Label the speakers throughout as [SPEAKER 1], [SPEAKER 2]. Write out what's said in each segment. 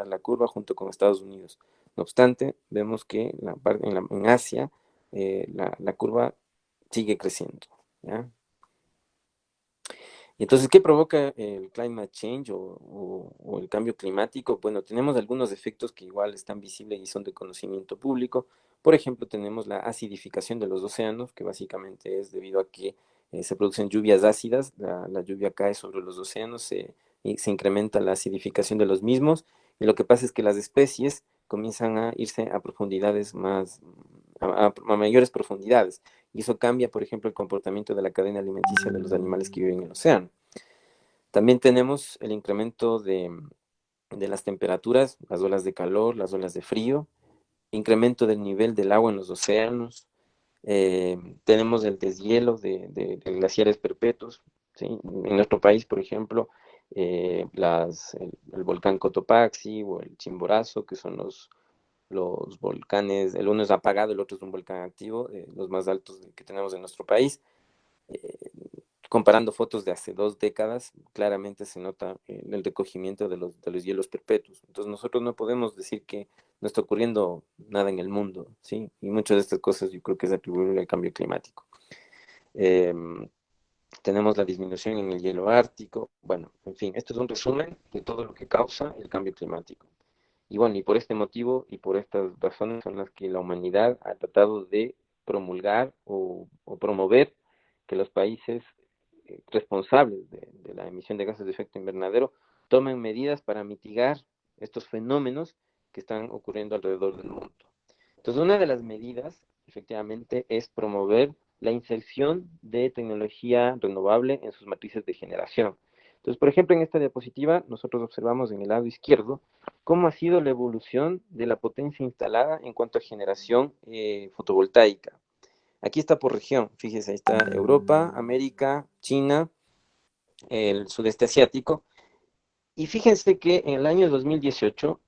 [SPEAKER 1] igualar la curva junto con Estados Unidos. No obstante, vemos que en Asia la curva sigue creciendo, ¿ya? Y entonces, ¿qué provoca el climate change o el cambio climático? Bueno, tenemos algunos efectos que igual están visibles y son de conocimiento público. Por ejemplo, tenemos la acidificación de los océanos, que básicamente es debido a que se producen lluvias ácidas, la lluvia cae sobre los océanos, y se incrementa la acidificación de los mismos, y lo que pasa es que las especies comienzan a irse a profundidades a mayores profundidades. Y eso cambia, por ejemplo, el comportamiento de la cadena alimenticia de los animales que viven en el océano. También tenemos el incremento de las temperaturas, las olas de calor, las olas de frío, incremento del nivel del agua en los océanos, tenemos el deshielo de glaciares perpetuos, ¿sí? En nuestro país, por ejemplo, el volcán Cotopaxi o el Chimborazo, que son los volcanes, el uno es apagado, el otro es un volcán activo, los más altos que tenemos en nuestro país. Eh, Comparando fotos de hace 2 décadas, claramente se nota el recogimiento de los hielos perpetuos. Entonces nosotros no podemos decir que no está ocurriendo nada en el mundo, ¿sí? Y muchas de estas cosas yo creo que es atribuible al cambio climático. Eh, Tenemos la disminución en el hielo ártico. Bueno, en fin, esto es un resumen de todo lo que causa el cambio climático. Y bueno, y por este motivo y por estas razones son las que la humanidad ha tratado de promulgar o promover que los países responsables de la emisión de gases de efecto invernadero tomen medidas para mitigar estos fenómenos que están ocurriendo alrededor del mundo. Entonces, una de las medidas, efectivamente, es promover la inserción de tecnología renovable en sus matrices de generación. Entonces, por ejemplo, en esta diapositiva nosotros observamos en el lado izquierdo cómo ha sido la evolución de la potencia instalada en cuanto a generación fotovoltaica. Aquí está por región, fíjese, ahí está Europa, América, China, el sudeste asiático. Y fíjense que en el año 2018,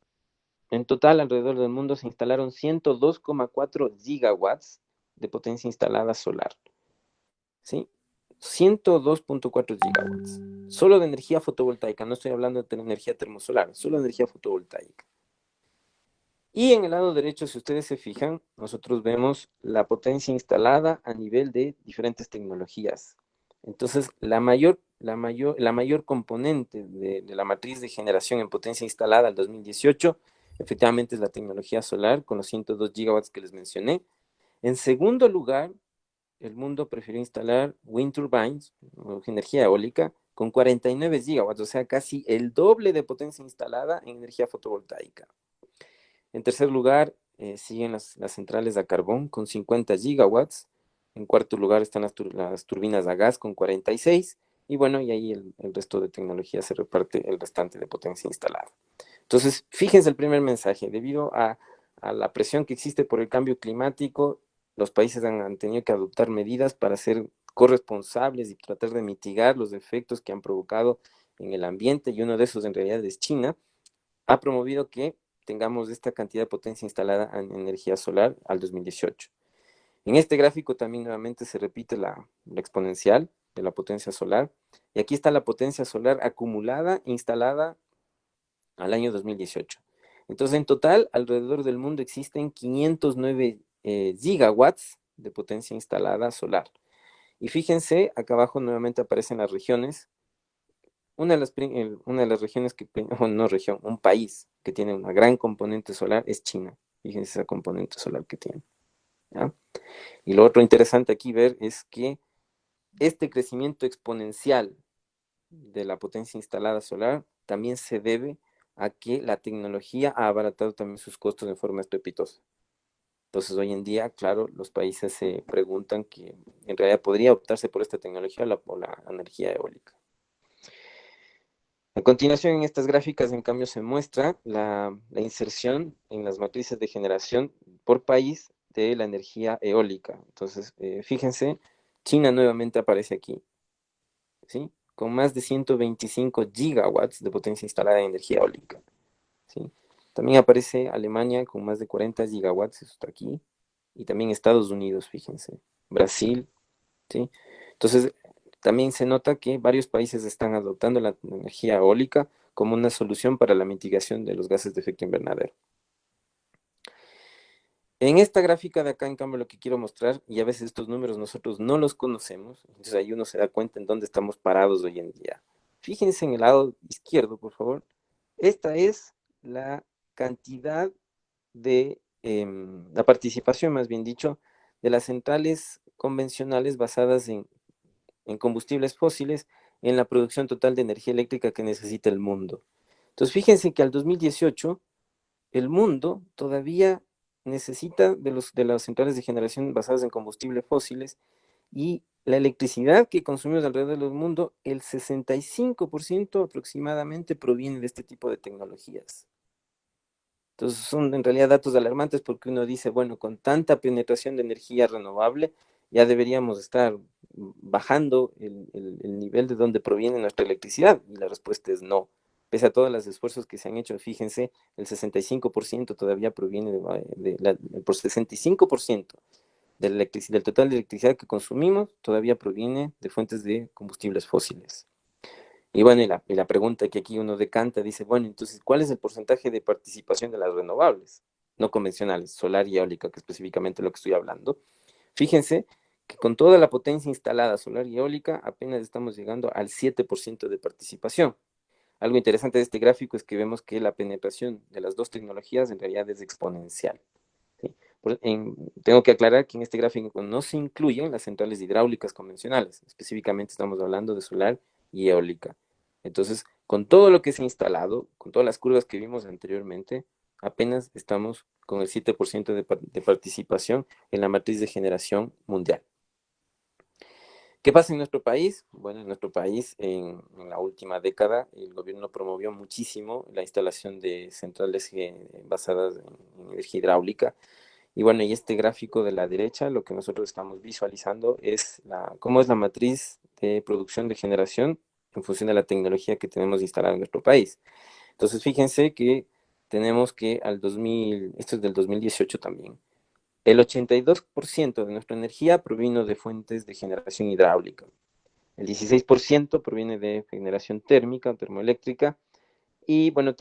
[SPEAKER 1] en total alrededor del mundo se instalaron 102,4 gigawatts de potencia instalada solar, ¿sí? 102,4 gigawatts. Solo de energía fotovoltaica, no estoy hablando de energía termosolar, solo de energía fotovoltaica. Y en el lado derecho, si ustedes se fijan, nosotros vemos la potencia instalada a nivel de diferentes tecnologías. Entonces, la mayor componente de la matriz de generación en potencia instalada al 2018, efectivamente es la tecnología solar con los 102 gigawatts que les mencioné. En segundo lugar, el mundo prefirió instalar wind turbines, o energía eólica, con 49 gigawatts, o sea, casi el doble de potencia instalada en energía fotovoltaica. En tercer lugar, siguen las centrales a carbón con 50 gigawatts. En cuarto lugar están las turbinas a gas con 46. Y bueno, y ahí el resto de tecnología se reparte el restante de potencia instalada. Entonces, fíjense el primer mensaje. Debido a la presión que existe por el cambio climático, los países han tenido que adoptar medidas para ser corresponsables y tratar de mitigar los efectos que han provocado en el ambiente. Y uno de esos en realidad es China. Ha promovido que tengamos esta cantidad de potencia instalada en energía solar al 2018. En este gráfico también nuevamente se repite la exponencial de la potencia solar. Y aquí está la potencia solar acumulada, instalada al año 2018. Entonces, en total, alrededor del mundo existen 509 gigawatts de potencia instalada solar. Y fíjense, acá abajo nuevamente aparecen las regiones. Una de las regiones no región, un país que tiene una gran componente solar es China. Fíjense esa componente solar que tiene, ¿ya? Y lo otro interesante aquí ver es que este crecimiento exponencial de la potencia instalada solar también se debe a que la tecnología ha abaratado también sus costos de forma estrepitosa. Entonces, hoy en día, claro, los países se preguntan que en realidad podría optarse por esta tecnología o la energía eólica. A continuación, en estas gráficas, en cambio, se muestra la inserción en las matrices de generación por país de la energía eólica. Entonces, fíjense, China nuevamente aparece aquí, ¿sí? Con más de 125 gigawatts de potencia instalada en energía eólica, ¿sí? También aparece Alemania con más de 40 gigawatts, eso está aquí, y también Estados Unidos, fíjense, Brasil, ¿sí? Entonces, también se nota que varios países están adoptando la energía eólica como una solución para la mitigación de los gases de efecto invernadero. En esta gráfica de acá, en cambio, lo que quiero mostrar, y a veces estos números nosotros no los conocemos, entonces ahí uno se da cuenta en dónde estamos parados hoy en día. Fíjense en el lado izquierdo, por favor. Esta es la cantidad de, la participación, más bien dicho, de las centrales convencionales basadas en combustibles fósiles en la producción total de energía eléctrica que necesita el mundo. Entonces, fíjense que al 2018 el mundo todavía necesita de las centrales de generación basadas en combustibles fósiles y la electricidad que consumimos alrededor del mundo, el 65% aproximadamente proviene de este tipo de tecnologías. Entonces son en realidad datos alarmantes porque uno dice, bueno, con tanta penetración de energía renovable, ya deberíamos estar bajando el nivel de donde proviene nuestra electricidad. Y la respuesta es no. Pese a todos los esfuerzos que se han hecho, fíjense, el 65% todavía proviene por 65% del total de electricidad que consumimos, todavía proviene de fuentes de combustibles fósiles. Y bueno, y la pregunta que aquí uno decanta, dice, bueno, entonces, ¿cuál es el porcentaje de participación de las renovables no convencionales, solar y eólica, que específicamente lo que estoy hablando? Fíjense que con toda la potencia instalada solar y eólica, apenas estamos llegando al 7% de participación. Algo interesante de este gráfico es que vemos que la penetración de las dos tecnologías en realidad es exponencial. ¿Sí? Tengo que aclarar que en este gráfico no se incluyen las centrales hidráulicas convencionales, específicamente estamos hablando de solar y eólica. Entonces, con todo lo que se ha instalado, con todas las curvas que vimos anteriormente, apenas estamos con el 7% de participación en la matriz de generación mundial. ¿Qué pasa en nuestro país? Bueno, en nuestro país, en la última década, el gobierno promovió muchísimo la instalación de centrales basadas en energía hidráulica. Y bueno, y este gráfico de la derecha, lo que nosotros estamos visualizando es cómo es la matriz de producción de generación en función de la tecnología que tenemos instalada en nuestro país. Entonces, fíjense que tenemos que al 2000, esto es del 2018 también, el 82% de nuestra energía provino de fuentes de generación hidráulica. El 16% proviene de generación térmica o termoeléctrica. Y bueno,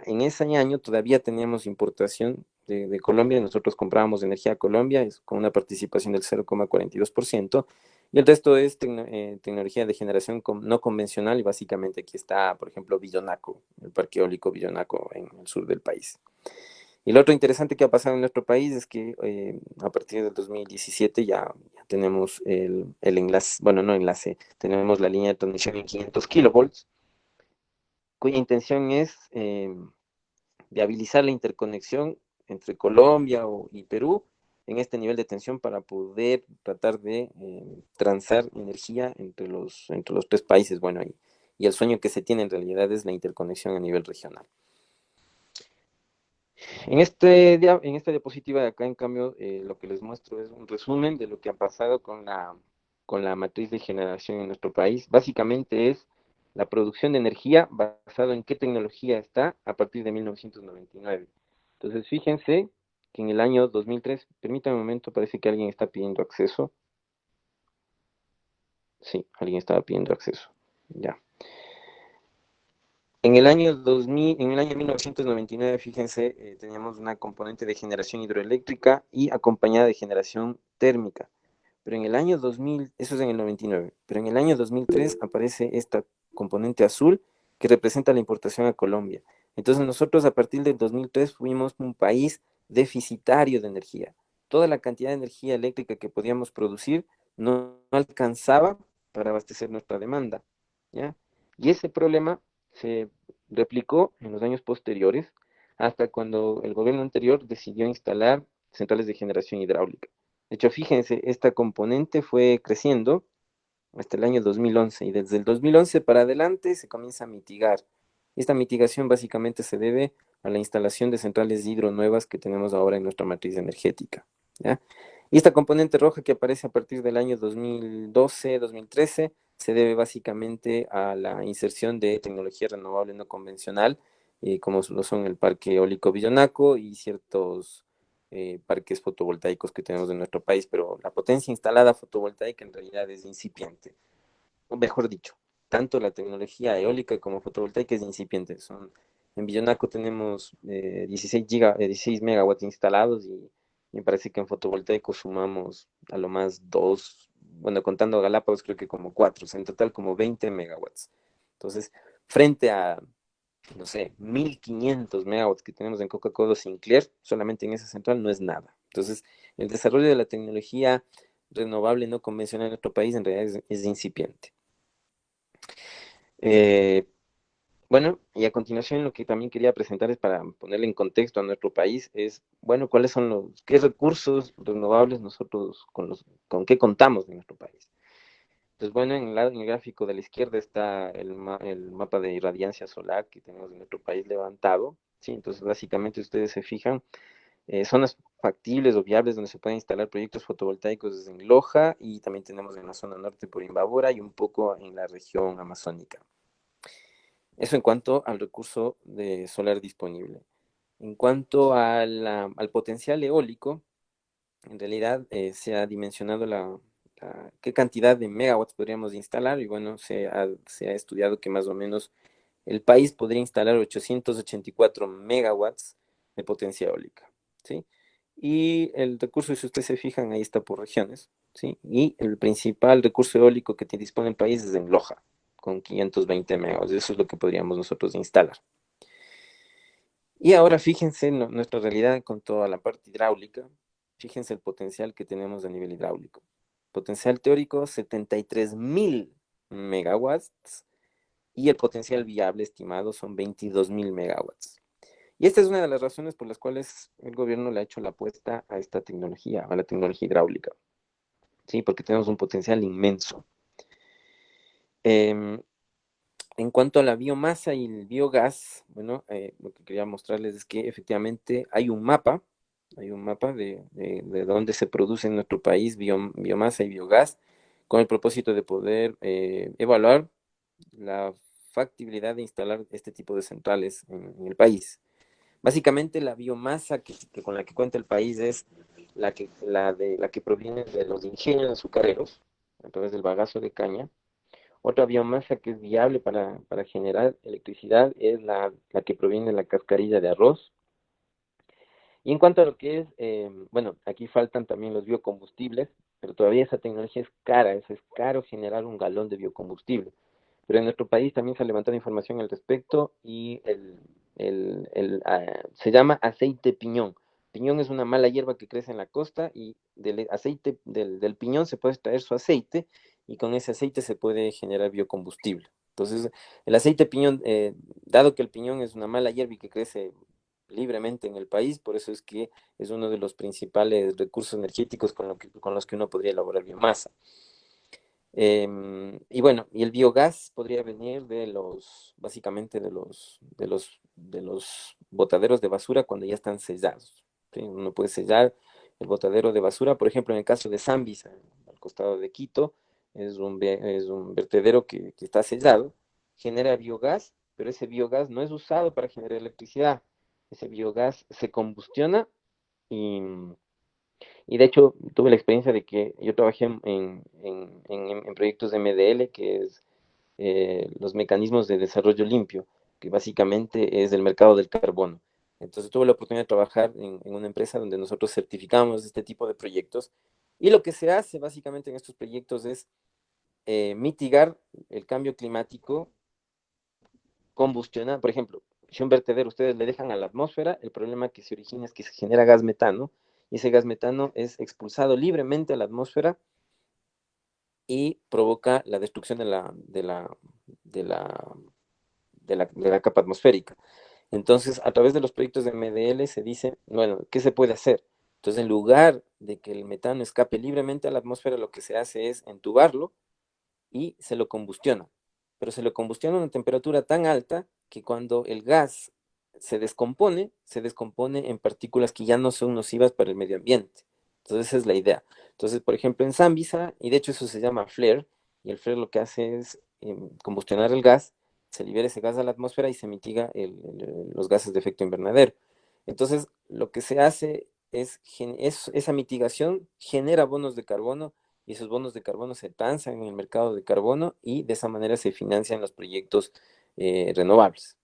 [SPEAKER 1] en ese año todavía teníamos importación de Colombia, nosotros comprábamos energía a Colombia con una participación del 0,42%, y el resto es tecnología de generación no convencional, y básicamente aquí está, por ejemplo, Villonaco, el parque eólico Villonaco en el sur del país. Y lo otro interesante que ha pasado en nuestro país es que a partir del 2017 ya tenemos el enlace, bueno, no enlace, tenemos la línea de transmisión en 500 kilovolts, cuya intención es viabilizar la interconexión entre Colombia y Perú en este nivel de tensión para poder tratar de transar energía entre los tres países. Bueno, y el sueño que se tiene en realidad es la interconexión a nivel regional. En esta diapositiva de acá, en cambio, lo que les muestro es un resumen de lo que ha pasado con la matriz de generación en nuestro país. Básicamente es la producción de energía basado en qué tecnología está a partir de 1999. Entonces, fíjense que en el año 2003, permítanme un momento, parece que alguien está pidiendo acceso. Sí, alguien estaba pidiendo acceso. Ya. En el año 2000, en el año 1999, fíjense, teníamos una componente de generación hidroeléctrica y acompañada de generación térmica. Pero en el año 2000, eso es en el 99, pero en el año 2003 aparece esta componente azul que representa la importación a Colombia. Entonces nosotros a partir del 2003 fuimos un país deficitario de energía. Toda la cantidad de energía eléctrica que podíamos producir no alcanzaba para abastecer nuestra demanda, ¿ya? Y ese problema se replicó en los años posteriores hasta cuando el gobierno anterior decidió instalar centrales de generación hidráulica. De hecho, fíjense, esta componente fue creciendo hasta el año 2011 y desde el 2011 para adelante se comienza a mitigar. Esta mitigación básicamente se debe a la instalación de centrales hidro nuevas que tenemos ahora en nuestra matriz energética, ¿ya? Y esta componente roja que aparece a partir del año 2012, 2013, se debe básicamente a la inserción de tecnología renovable no convencional, como lo son el parque eólico Villonaco y ciertos parques fotovoltaicos que tenemos en nuestro país, pero la potencia instalada fotovoltaica en realidad es incipiente, o mejor dicho, tanto la tecnología eólica como fotovoltaica es incipiente. En Villonaco tenemos 16 megawatts instalados y me parece que en fotovoltaico sumamos a lo más dos, bueno, contando Galápagos creo que como cuatro, o sea, en total como 20 megawatts. Entonces, frente a, no sé, 1500 megawatts que tenemos en Coca-Cola Sinclair, solamente en esa central no es nada. Entonces, el desarrollo de la tecnología renovable no convencional en nuestro país en realidad es incipiente. Eh, bueno, y a continuación lo que también quería presentar es para ponerle en contexto a nuestro país, es, bueno, cuáles son qué recursos renovables nosotros, con qué contamos en nuestro país. Pues bueno, en el gráfico de la izquierda está el mapa de irradiancia solar que tenemos en nuestro país levantado, ¿sí? Entonces, básicamente, ustedes se fijan, zonas factibles o viables donde se pueden instalar proyectos fotovoltaicos en Loja y también tenemos en la zona norte por Imbabura y un poco en la región amazónica. Eso en cuanto al recurso de solar disponible. En cuanto al potencial eólico, en realidad se ha dimensionado qué cantidad de megawatts podríamos instalar y bueno, se ha estudiado que más o menos el país podría instalar 884 megawatts de potencia eólica, ¿sí? Y el recurso, si ustedes se fijan, ahí está por regiones, ¿sí? Y el principal recurso eólico que dispone el país es en Loja, con 520 megawatts. Eso es lo que podríamos nosotros instalar. Y ahora fíjense en nuestra realidad con toda la parte hidráulica. Fíjense el potencial que tenemos a nivel hidráulico. Potencial teórico, 73.000 megawatts y el potencial viable estimado son 22.000 megawatts. Y esta es una de las razones por las cuales el gobierno le ha hecho la apuesta a esta tecnología, a la tecnología hidráulica. Sí, porque tenemos un potencial inmenso. Eh, En cuanto a la biomasa y el biogás, bueno, lo que quería mostrarles es que efectivamente hay un mapa de dónde se produce en nuestro país biomasa y biogás, con el propósito de poder evaluar la factibilidad de instalar este tipo de centrales en el país. Básicamente la biomasa con la que cuenta el país es la que proviene de los ingenios azucareros, a través del bagazo de caña. Otra biomasa que es viable para generar electricidad es la que proviene de la cascarilla de arroz. Y en cuanto a lo que es, bueno, aquí faltan también los biocombustibles, pero todavía esa tecnología es cara, es caro generar un galón de biocombustible. Pero en nuestro país también se ha levantado información al respecto y se llama aceite piñón. Piñón es una mala hierba que crece en la costa y del aceite del piñón se puede extraer su aceite y con ese aceite se puede generar biocombustible. Entonces, el aceite piñón, dado que el piñón es una mala hierba y que crece libremente en el país, por eso es que es uno de los principales recursos energéticos con los que uno podría elaborar biomasa. Y bueno, y el biogás podría venir básicamente de los botaderos de basura cuando ya están sellados. ¿Sí? Uno puede sellar el botadero de basura, por ejemplo, en el caso de Zambisa, al costado de Quito, es un vertedero que está sellado, genera biogás, pero ese biogás no es usado para generar electricidad. Ese biogás se combustiona y y de hecho, tuve la experiencia de que yo trabajé en proyectos de MDL, que es los mecanismos de desarrollo limpio, que básicamente es el mercado del carbono. Entonces tuve la oportunidad de trabajar en una empresa donde nosotros certificamos este tipo de proyectos. Y lo que se hace básicamente en estos proyectos es mitigar el cambio climático, combustionar, por ejemplo, si un vertedero ustedes le dejan a la atmósfera, el problema que se origina es que se genera gas metano y ese gas metano es expulsado libremente a la atmósfera y provoca la destrucción de la, de la capa atmosférica. Entonces, a través de los proyectos de MDL se dice, bueno, ¿qué se puede hacer? Entonces, en lugar de que el metano escape libremente a la atmósfera, lo que se hace es entubarlo y se lo combustiona. Pero se lo combustiona a una temperatura tan alta que cuando el gas se descompone en partículas que ya no son nocivas para el medio ambiente. Entonces esa es la idea. Entonces, por ejemplo, en Zambisa, y de hecho eso se llama flare, y el flare lo que hace es combustionar el gas, se libera ese gas a la atmósfera y se mitiga los gases de efecto invernadero. Entonces, lo que se hace es esa mitigación genera bonos de carbono y esos bonos de carbono se transan en el mercado de carbono y de esa manera se financian los proyectos renovables.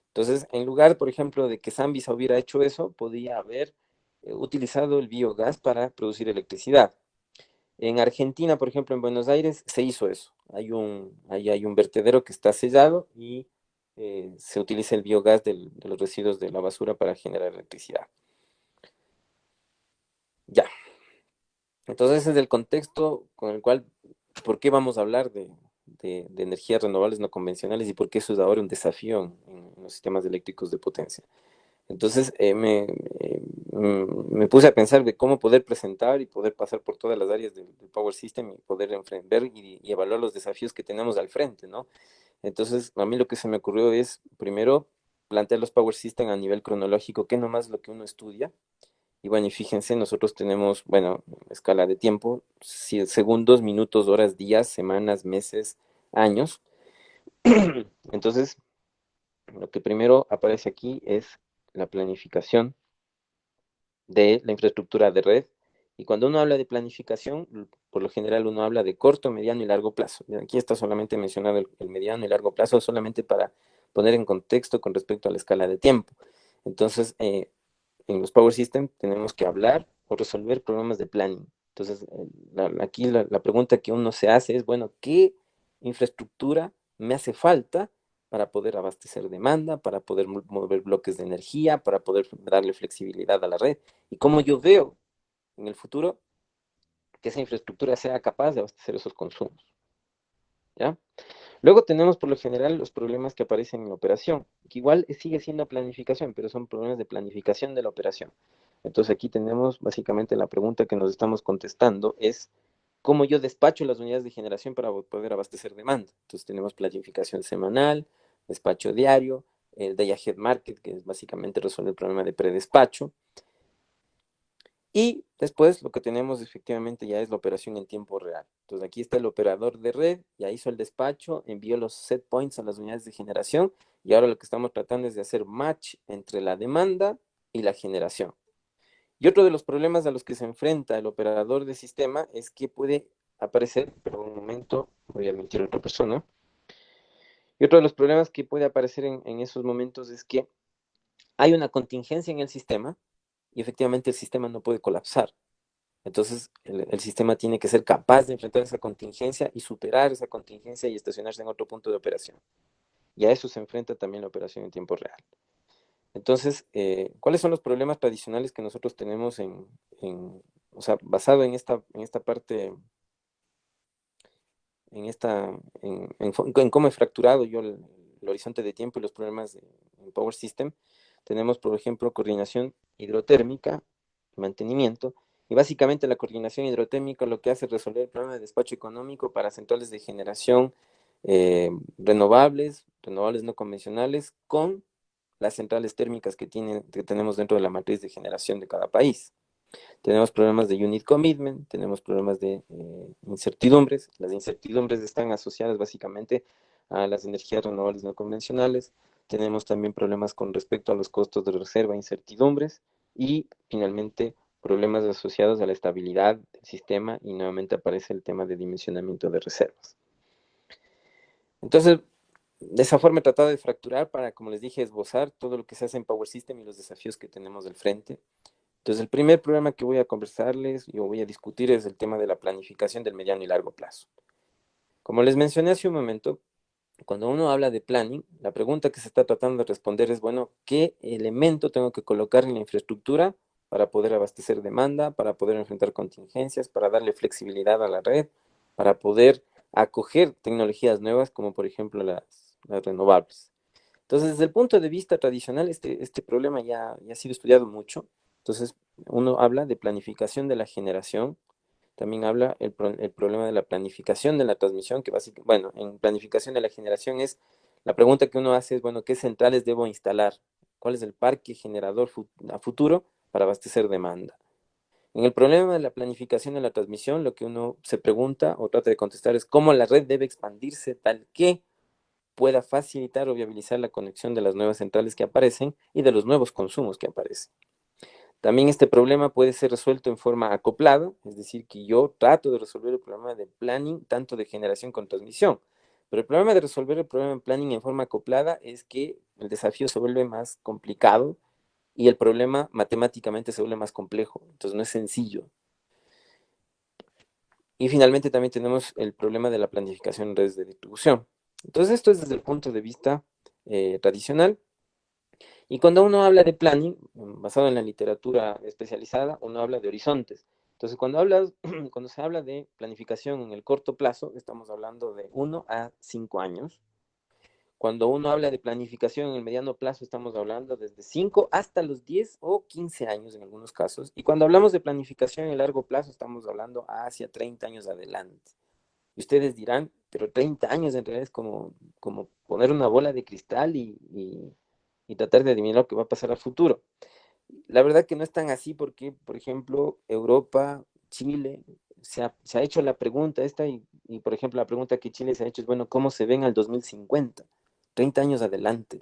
[SPEAKER 1] Entonces, en lugar, por ejemplo, de que Sambisa hubiera hecho eso, podía haber utilizado el biogás para producir electricidad. En Argentina, por ejemplo, en Buenos Aires, se hizo eso. Ahí hay un vertedero que está sellado y se utiliza el biogás de los residuos de la basura para generar electricidad. Ya. Entonces, ese es el contexto con el cual, ¿por qué vamos a hablar de energías renovables no convencionales y por qué eso es ahora un desafío en los sistemas eléctricos de potencia? Entonces me puse a pensar de cómo poder presentar y poder pasar por todas las áreas del Power System y poder ver y evaluar los desafíos que tenemos al frente, ¿no? Entonces, a mí lo que se me ocurrió es, primero, plantear los Power System a nivel cronológico, que nomás lo que uno estudia. Y bueno, y fíjense, nosotros tenemos, bueno, escala de tiempo, segundos, minutos, horas, días, semanas, meses, años. Entonces, lo que primero aparece aquí es la planificación de la infraestructura de red. Y cuando uno habla de planificación, por lo general uno habla de corto, mediano y largo plazo. Aquí está solamente mencionado el mediano y largo plazo, solamente para poner en contexto con respecto a la escala de tiempo. Entonces, en los Power System tenemos que hablar o resolver problemas de planning. Entonces, aquí la pregunta que uno se hace es, bueno, ¿qué infraestructura me hace falta para poder abastecer demanda, para poder mover bloques de energía, para poder darle flexibilidad a la red? Y cómo yo veo en el futuro que esa infraestructura sea capaz de abastecer esos consumos. ¿Ya? Luego tenemos por lo general los problemas que aparecen en la operación, que igual sigue siendo planificación, pero son problemas de planificación de la operación. Entonces aquí tenemos básicamente la pregunta que nos estamos contestando es cómo yo despacho las unidades de generación para poder abastecer demanda. Entonces tenemos planificación semanal, despacho diario, el day ahead market, que es básicamente resolver el problema de predespacho, y después lo que tenemos efectivamente ya es la operación en tiempo real. Entonces aquí está el operador de red, ya hizo el despacho, envió los set points a las unidades de generación y ahora lo que estamos tratando es de hacer match entre la demanda y la generación. Y otro de los problemas a los que se enfrenta el operador de sistema es que puede aparecer, pero un momento, voy a admitir a otra persona, y otro de los problemas que puede aparecer en esos momentos es que hay una contingencia en el sistema y efectivamente el sistema no puede colapsar. Entonces, el sistema tiene que ser capaz de enfrentar esa contingencia y superar esa contingencia y estacionarse en otro punto de operación. Y a eso se enfrenta también la operación en tiempo real. Entonces, ¿cuáles son los problemas tradicionales que nosotros tenemos o sea, basado en esta parte, en cómo he fracturado yo el horizonte de tiempo y los problemas en Power System? Tenemos, por ejemplo, coordinación hidrotérmica, mantenimiento, y básicamente la coordinación hidrotérmica lo que hace es resolver el problema de despacho económico para centrales de generación renovables no convencionales, con las centrales térmicas que tenemos dentro de la matriz de generación de cada país. Tenemos problemas de unit commitment, tenemos problemas de incertidumbres. Las incertidumbres están asociadas básicamente a las energías renovables no convencionales. Tenemos también problemas con respecto a los costos de reserva, incertidumbres y finalmente problemas asociados a la estabilidad del sistema y nuevamente aparece el tema de dimensionamiento de reservas. Entonces, de esa forma he tratado de fracturar para, como les dije, esbozar todo lo que se hace en Power System y los desafíos que tenemos del frente. Entonces, el primer problema que voy a conversarles y voy a discutir es el tema de la planificación del mediano y largo plazo. Como les mencioné hace un momento, cuando uno habla de planning, la pregunta que se está tratando de responder es, bueno, ¿qué elemento tengo que colocar en la infraestructura para poder abastecer demanda, para poder enfrentar contingencias, para darle flexibilidad a la red, para poder acoger tecnologías nuevas como por ejemplo las renovables? Entonces, desde el punto de vista tradicional, este problema ya ha sido estudiado mucho. Entonces, uno habla de planificación de la generación, también habla el problema de la planificación de la transmisión, que básicamente, bueno, en planificación de la generación es, la pregunta que uno hace es, bueno, ¿qué centrales debo instalar? ¿Cuál es el parque generador a futuro para abastecer demanda? En el problema de la planificación de la transmisión, lo que uno se pregunta o trata de contestar es cómo la red debe expandirse tal que pueda facilitar o viabilizar la conexión de las nuevas centrales que aparecen y de los nuevos consumos que aparecen. También este problema puede ser resuelto en forma acoplada, es decir, que yo trato de resolver el problema de planning, tanto de generación como transmisión. Pero el problema de resolver el problema de planning en forma acoplada es que el desafío se vuelve más complicado y el problema matemáticamente se vuelve más complejo, entonces no es sencillo. Y finalmente también tenemos el problema de la planificación en redes de distribución. Entonces esto es desde el punto de vista tradicional. Y cuando uno habla de planning, basado en la literatura especializada, uno habla de horizontes. Entonces, cuando se habla de planificación en el corto plazo, estamos hablando de 1 a 5 años. Cuando uno habla de planificación en el mediano plazo, estamos hablando desde 5 hasta los 10 o 15 años en algunos casos. Y cuando hablamos de planificación en el largo plazo, estamos hablando hacia 30 años adelante. Y ustedes dirán, pero 30 años en realidad es como poner una bola de cristal y tratar de adivinar lo que va a pasar al futuro. La verdad que no es tan así porque, por ejemplo, Europa, Chile, se ha hecho la pregunta esta y, por ejemplo, la pregunta que Chile se ha hecho es, bueno, ¿cómo se ven al 2050? 30 años adelante.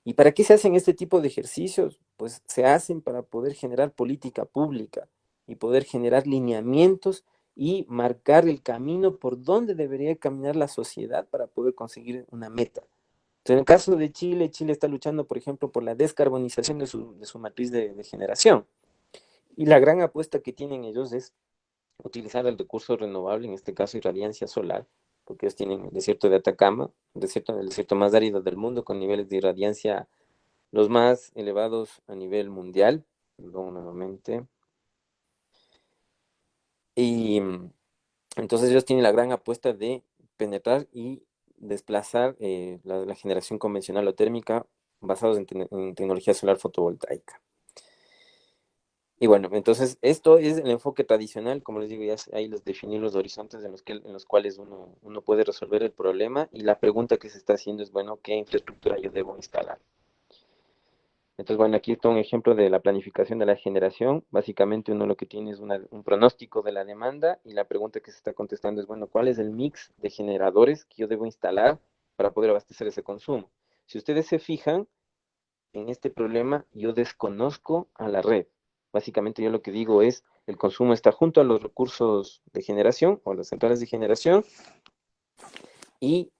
[SPEAKER 1] ¿Y para qué se hacen este tipo de ejercicios? Pues se hacen para poder generar política pública y poder generar lineamientos y marcar el camino por donde debería caminar la sociedad para poder conseguir una meta. En el caso de Chile, Chile está luchando, por ejemplo, por la descarbonización de su matriz de generación. Y la gran apuesta que tienen ellos es utilizar el recurso renovable, en este caso irradiancia solar, porque ellos tienen el desierto de Atacama, el desierto más árido del mundo, con niveles de irradiancia los más elevados a nivel mundial. Perdón, nuevamente. Y entonces ellos tienen la gran apuesta de penetrar y desplazar la generación convencional o térmica basados en tecnología solar fotovoltaica. Y bueno, entonces esto es el enfoque tradicional, como les digo, ya hay los definir los horizontes en los cuales uno puede resolver el problema y la pregunta que se está haciendo es, bueno, ¿qué infraestructura yo debo instalar? Entonces, bueno, aquí está un ejemplo de la planificación de la generación. Básicamente uno lo que tiene es un pronóstico de la demanda y la pregunta que se está contestando es, bueno, ¿cuál es el mix de generadores que yo debo instalar para poder abastecer ese consumo? Si ustedes se fijan, en este problema yo desconozco a la red. Básicamente yo lo que digo es, el consumo está junto a los recursos de generación o las centrales de generación y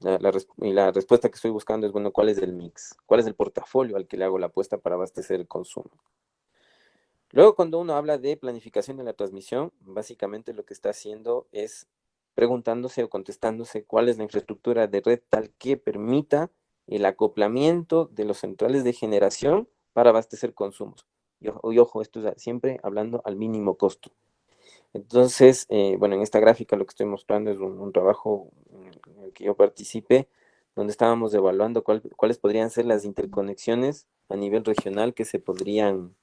[SPEAKER 1] la respuesta que estoy buscando es, bueno, ¿cuál es el mix? ¿Cuál es el portafolio al que le hago la apuesta para abastecer el consumo? Luego, cuando uno habla de planificación de la transmisión, básicamente lo que está haciendo es preguntándose o contestándose cuál es la infraestructura de red tal que permita el acoplamiento de los centrales de generación para abastecer consumos. Y ojo, esto es siempre hablando al mínimo costo. Entonces, bueno, en esta gráfica lo que estoy mostrando es un trabajo en el que yo participé, donde estábamos evaluando cuáles podrían ser las interconexiones a nivel regional que se podrían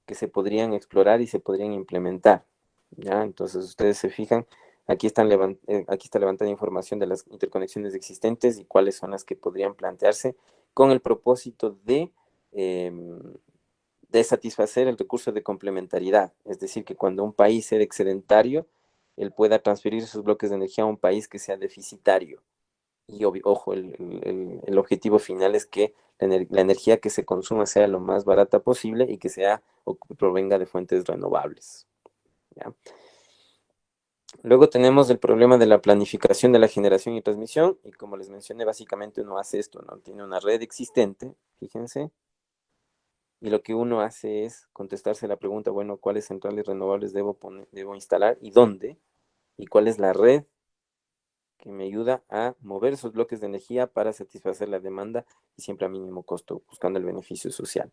[SPEAKER 1] explorar y se podrían implementar. ¿Ya? Entonces, ustedes se fijan, aquí está levantada información de las interconexiones existentes y cuáles son las que podrían plantearse con el propósito em, de satisfacer el recurso de complementariedad. Es decir, que cuando un país sea excedentario, él pueda transferir sus bloques de energía a un país que sea deficitario. Y ojo, el objetivo final es que la energía que se consuma sea lo más barata posible y que sea o que provenga de fuentes renovables. ¿Ya? Luego tenemos el problema de la planificación de la generación y transmisión, y como les mencioné, básicamente uno hace esto, ¿no? Tiene una red existente, fíjense, y lo que uno hace es contestarse la pregunta, bueno, ¿cuáles centrales renovables debo instalar y dónde? ¿Y cuál es la red que me ayuda a mover esos bloques de energía para satisfacer la demanda y siempre a mínimo costo, buscando el beneficio social?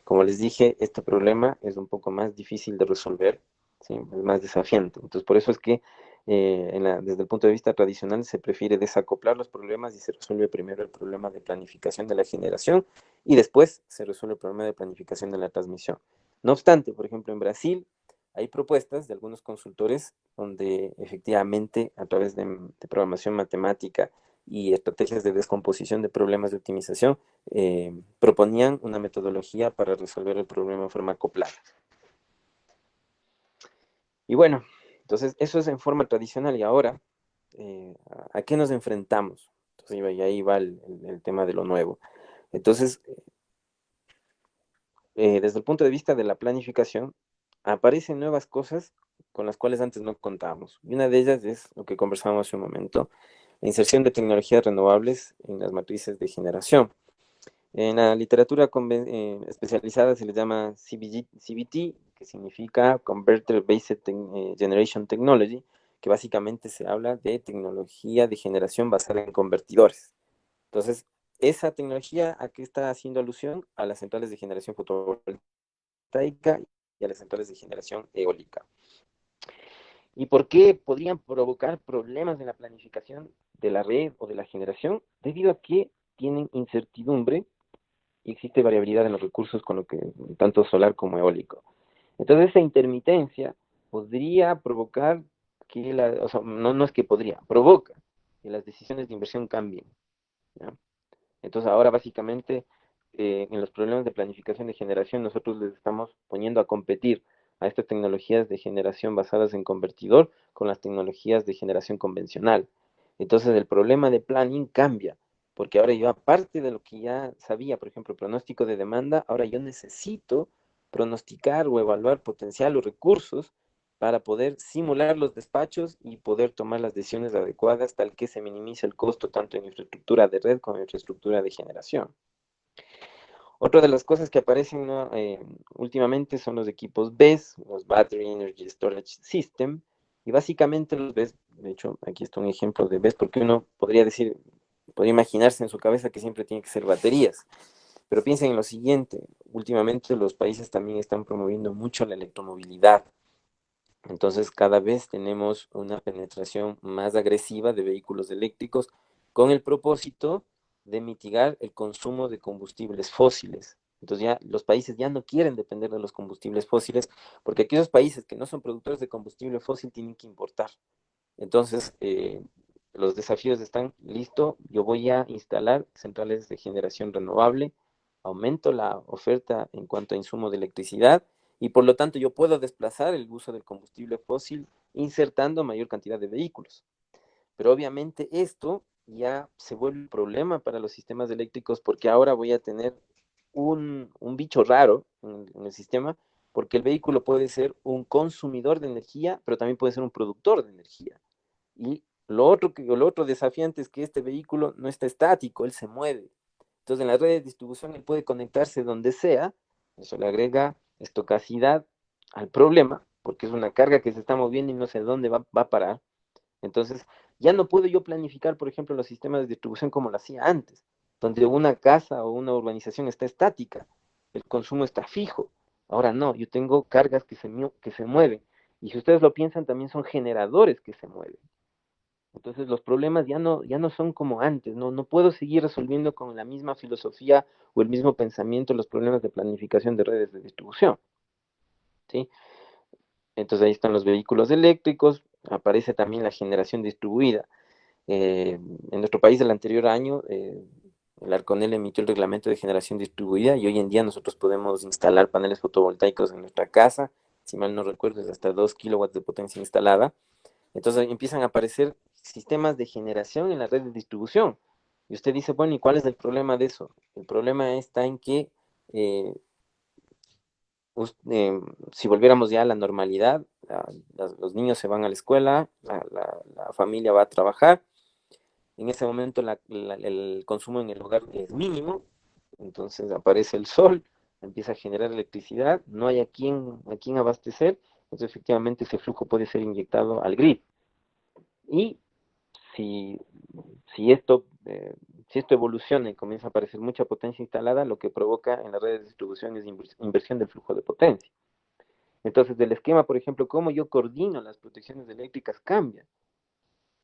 [SPEAKER 1] Como les dije, este problema es un poco más difícil de resolver, ¿sí? Es más desafiante. Entonces, por eso es que desde el punto de vista tradicional se prefiere desacoplar los problemas y se resuelve primero el problema de planificación de la generación y después se resuelve el problema de planificación de la transmisión. No obstante, por ejemplo, en Brasil hay propuestas de algunos consultores donde efectivamente a través de programación matemática y estrategias de descomposición de problemas de optimización proponían una metodología para resolver el problema de forma acoplada. Y bueno, entonces eso es en forma tradicional y ahora, ¿a qué nos enfrentamos? Entonces, y ahí va el tema de lo nuevo. Entonces, desde el punto de vista de la planificación, aparecen nuevas cosas con las cuales antes no contábamos. Y una de ellas es lo que conversábamos hace un momento, la inserción de tecnologías renovables en las matrices de generación. En la literatura especializada se le llama CBT, que significa Converter Based Generation Technology, que básicamente se habla de tecnología de generación basada en convertidores. Entonces, esa tecnología, ¿a qué está haciendo alusión? A las centrales de generación fotovoltaica y a las centrales de generación eólica. ¿Y por qué podrían provocar problemas en la planificación de la red o de la generación? Debido a que tienen incertidumbre y existe variabilidad en los recursos con lo que tanto solar como eólico. Entonces esa intermitencia podría provocar que o sea, no es que podría, provoca que las decisiones de inversión cambien, ¿ya? Entonces ahora básicamente en los problemas de planificación de generación nosotros les estamos poniendo a competir a estas tecnologías de generación basadas en convertidor con las tecnologías de generación convencional. Entonces el problema de planning cambia, porque ahora yo aparte de lo que ya sabía, por ejemplo, pronóstico de demanda, ahora yo necesito pronosticar o evaluar potencial o recursos para poder simular los despachos y poder tomar las decisiones adecuadas tal que se minimice el costo tanto en infraestructura de red como en infraestructura de generación. Otra de las cosas que aparecen, ¿no? Últimamente son los equipos BESS, los Battery Energy Storage System, y básicamente los BESS, de hecho aquí está un ejemplo de BESS, porque uno podría decir, podría imaginarse en su cabeza que siempre tiene que ser baterías, pero piensen en lo siguiente, últimamente los países también están promoviendo mucho la electromovilidad. Entonces, cada vez tenemos una penetración más agresiva de vehículos eléctricos con el propósito de mitigar el consumo de combustibles fósiles. Entonces, ya los países ya no quieren depender de los combustibles fósiles, porque aquellos países que no son productores de combustible fósil tienen que importar. Entonces, los desafíos están listos. Yo voy a instalar centrales de generación renovable, aumento la oferta en cuanto a insumo de electricidad y por lo tanto yo puedo desplazar el uso del combustible fósil insertando mayor cantidad de vehículos. Pero obviamente esto ya se vuelve un problema para los sistemas eléctricos porque ahora voy a tener un bicho raro en el sistema porque el vehículo puede ser un consumidor de energía, pero también puede ser un productor de energía. Y lo otro desafiante es que este vehículo no está estático, él se mueve. Entonces, en la red de distribución él puede conectarse donde sea, eso le agrega estocacidad al problema, porque es una carga que se está moviendo y no sé dónde va a parar. Entonces, ya no puedo yo planificar, por ejemplo, los sistemas de distribución como lo hacía antes, donde una casa o una urbanización está estática, el consumo está fijo. Ahora no, yo tengo cargas que se mueven. Y si ustedes lo piensan, también son generadores que se mueven. Entonces los problemas ya no son como antes, no puedo seguir resolviendo con la misma filosofía o el mismo pensamiento los problemas de planificación de redes de distribución, ¿sí? Entonces ahí están los vehículos eléctricos, aparece también la generación distribuida. En nuestro país el anterior año, el Arconel emitió el reglamento de generación distribuida y hoy en día nosotros podemos instalar paneles fotovoltaicos en nuestra casa, si mal no recuerdo es hasta 2 kilowatts de potencia instalada. Entonces empiezan a aparecer sistemas de generación en la red de distribución. Y usted dice, bueno, ¿y cuál es el problema de eso? El problema está en que eh, si volviéramos ya a la normalidad, los niños se van a la escuela, la familia va a trabajar, en ese momento el consumo en el hogar es mínimo, entonces aparece el sol, empieza a generar electricidad, no hay a quién abastecer, entonces efectivamente ese flujo puede ser inyectado al grid. Y si, si esto, si esto evoluciona y comienza a aparecer mucha potencia instalada, lo que provoca en las redes de distribución es inversión del flujo de potencia. Entonces, del esquema, por ejemplo, cómo yo coordino las protecciones eléctricas cambia.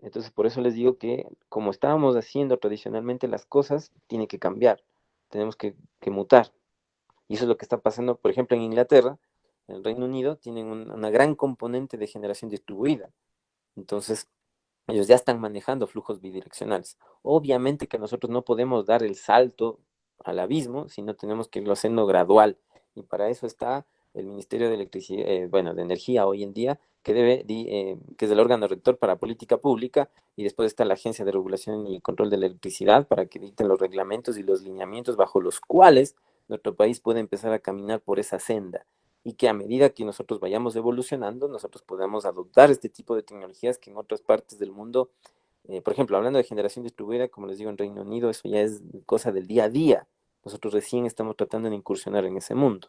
[SPEAKER 1] Entonces, por eso les digo que como estábamos haciendo tradicionalmente las cosas, tiene que cambiar. Tenemos que mutar. Y eso es lo que está pasando, por ejemplo, en Inglaterra, en el Reino Unido, tienen una gran componente de generación distribuida. Entonces, ellos ya están manejando flujos bidireccionales. Obviamente que nosotros no podemos dar el salto al abismo, sino tenemos que irlo haciendo gradual. Y para eso está el Ministerio de Electricidad, bueno, de Energía hoy en día, que es el órgano rector para política pública, y después está la Agencia de Regulación y Control de la Electricidad para que dicten los reglamentos y los lineamientos bajo los cuales nuestro país puede empezar a caminar por esa senda y que a medida que nosotros vayamos evolucionando, nosotros podamos adoptar este tipo de tecnologías que en otras partes del mundo, por ejemplo, hablando de generación distribuida, como les digo, en Reino Unido, eso ya es cosa del día a día. Nosotros recién estamos tratando de incursionar en ese mundo.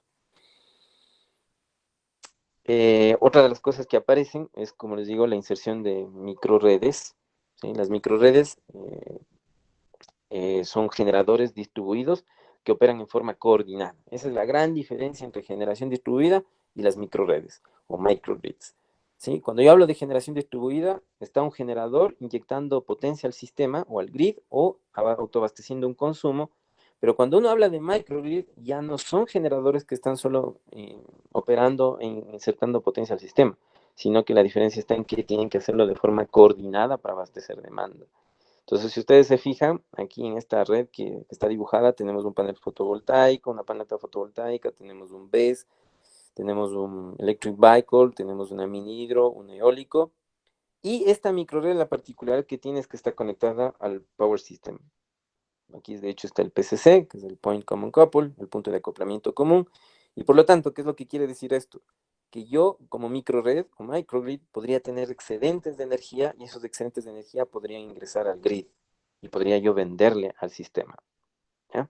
[SPEAKER 1] Otra de las cosas que aparecen es, como les digo, la inserción de microredes. ¿Sí? Las microredes son generadores distribuidos que operan en forma coordinada. Esa es la gran diferencia entre generación distribuida y las microredes o microgrids. ¿Sí? Cuando yo hablo de generación distribuida, está un generador inyectando potencia al sistema o al grid o autoabasteciendo un consumo, pero cuando uno habla de microgrid, ya no son generadores que están solo operando, insertando potencia al sistema, sino que la diferencia está en que tienen que hacerlo de forma coordinada para abastecer demanda. Entonces, si ustedes se fijan, aquí en esta red que está dibujada, tenemos un panel fotovoltaico, una planta fotovoltaica, tenemos un BESS, tenemos un electric vehicle, tenemos una mini hidro, un eólico, y esta microred, la particular que tiene es que está conectada al power system. Aquí de hecho está el PCC, que es el Point Common Couple, el punto de acoplamiento común, y por lo tanto, ¿qué es lo que quiere decir esto? Que yo como microred o microgrid podría tener excedentes de energía y esos excedentes de energía podrían ingresar al grid y podría yo venderle al sistema. ¿Ya?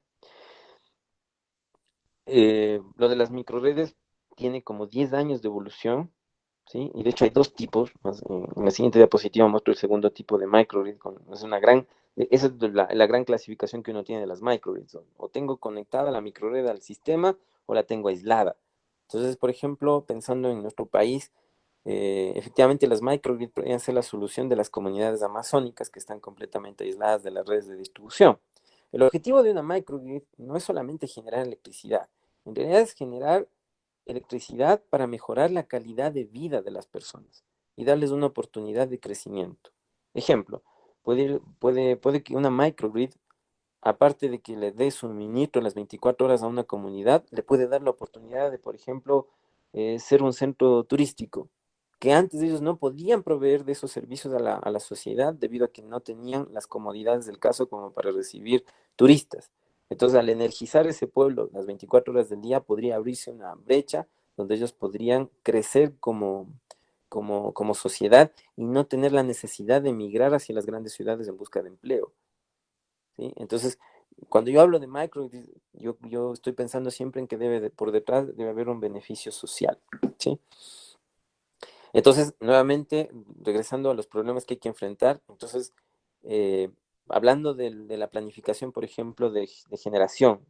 [SPEAKER 1] Lo de las microredes tiene como 10 años de evolución, ¿sí? Y de hecho hay dos tipos. En la siguiente diapositiva muestro el segundo tipo de microgrid. Es una gran, esa es la gran clasificación que uno tiene de las microgrids. O tengo conectada la microred al sistema o la tengo aislada. Entonces, por ejemplo, pensando en nuestro país, efectivamente las microgrids podrían ser la solución de las comunidades amazónicas que están completamente aisladas de las redes de distribución. El objetivo de una microgrid no es solamente generar electricidad, en realidad es generar electricidad para mejorar la calidad de vida de las personas y darles una oportunidad de crecimiento. Ejemplo, puede que una microgrid, aparte de que le dé suministro las 24 horas a una comunidad, le puede dar la oportunidad de, por ejemplo, ser un centro turístico, que antes ellos no podían proveer de esos servicios a la sociedad debido a que no tenían las comodidades del caso como para recibir turistas. Entonces, al energizar ese pueblo las 24 horas del día, podría abrirse una brecha donde ellos podrían crecer como sociedad y no tener la necesidad de emigrar hacia las grandes ciudades en busca de empleo. ¿Sí? Entonces, cuando yo hablo de micro, yo estoy pensando siempre en que por detrás debe haber un beneficio social. ¿Sí? Entonces, nuevamente, regresando a los problemas que hay que enfrentar, entonces, eh, hablando de la planificación, por ejemplo, de generación,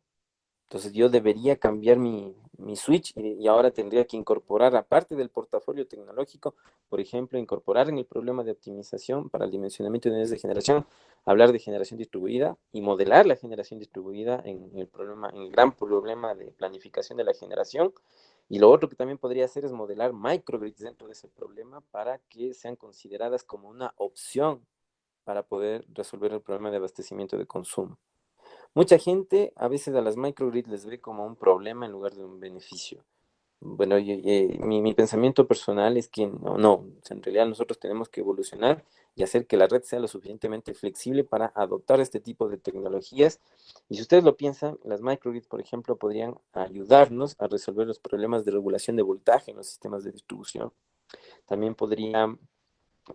[SPEAKER 1] entonces yo debería cambiar mi switch y ahora tendría que incorporar, aparte del portafolio tecnológico, por ejemplo, incorporar en el problema de optimización para el dimensionamiento de unidades de generación, hablar de generación distribuida y modelar la generación distribuida en el gran problema de planificación de la generación. Y lo otro que también podría hacer es modelar microgrids dentro de ese problema para que sean consideradas como una opción para poder resolver el problema de abastecimiento de consumo. Mucha gente a veces a las microgrids les ve como un problema en lugar de un beneficio. Bueno, mi pensamiento personal es que no, o sea, en realidad nosotros tenemos que evolucionar y hacer que la red sea lo suficientemente flexible para adoptar este tipo de tecnologías. Y si ustedes lo piensan, las microgrids, por ejemplo, podrían ayudarnos a resolver los problemas de regulación de voltaje en los sistemas de distribución. También podrían,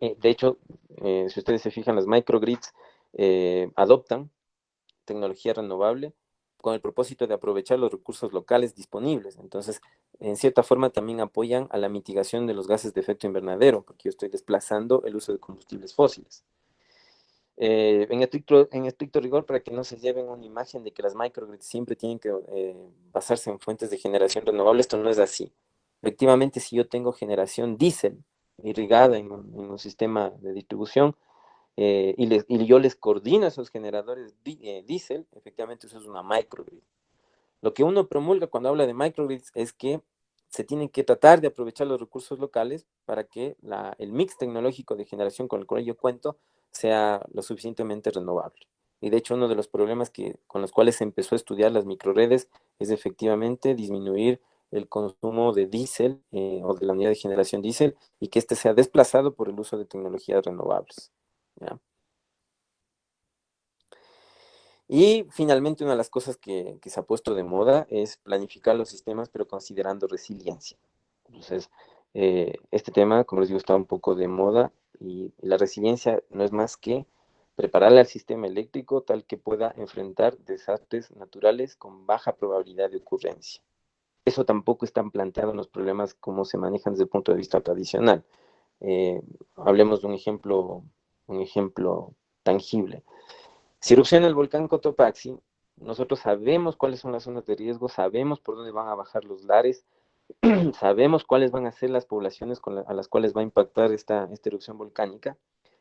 [SPEAKER 1] de hecho, si ustedes se fijan, las microgrids adoptan tecnología renovable con el propósito de aprovechar los recursos locales disponibles. Entonces, en cierta forma también apoyan a la mitigación de los gases de efecto invernadero, porque yo estoy desplazando el uso de combustibles fósiles. En estricto rigor, para que no se lleven una imagen de que las microgrids siempre tienen que basarse en fuentes de generación renovable, esto no es así. Efectivamente, si yo tengo generación diésel irrigada en un sistema de distribución, y yo les coordino a esos generadores diésel, efectivamente eso es una microgrid. Lo que uno promulga cuando habla de microgrids es que se tienen que tratar de aprovechar los recursos locales para que el mix tecnológico de generación con el cual yo cuento sea lo suficientemente renovable. Y de hecho uno de los problemas con los cuales se empezó a estudiar las microredes es efectivamente disminuir el consumo de diésel o de la unidad de generación diésel y que éste sea desplazado por el uso de tecnologías renovables. ¿Ya? Y finalmente, una de las cosas que se ha puesto de moda es planificar los sistemas, pero considerando resiliencia. Entonces, este tema, como les digo, está un poco de moda y la resiliencia no es más que prepararle al sistema eléctrico tal que pueda enfrentar desastres naturales con baja probabilidad de ocurrencia. Eso tampoco está planteado en los problemas como se manejan desde el punto de vista tradicional. Eh, Hablemos de un ejemplo tangible. Si erupciona el volcán Cotopaxi, nosotros sabemos cuáles son las zonas de riesgo, sabemos por dónde van a bajar los lares, sabemos cuáles van a ser las poblaciones a las cuales va a impactar esta erupción volcánica,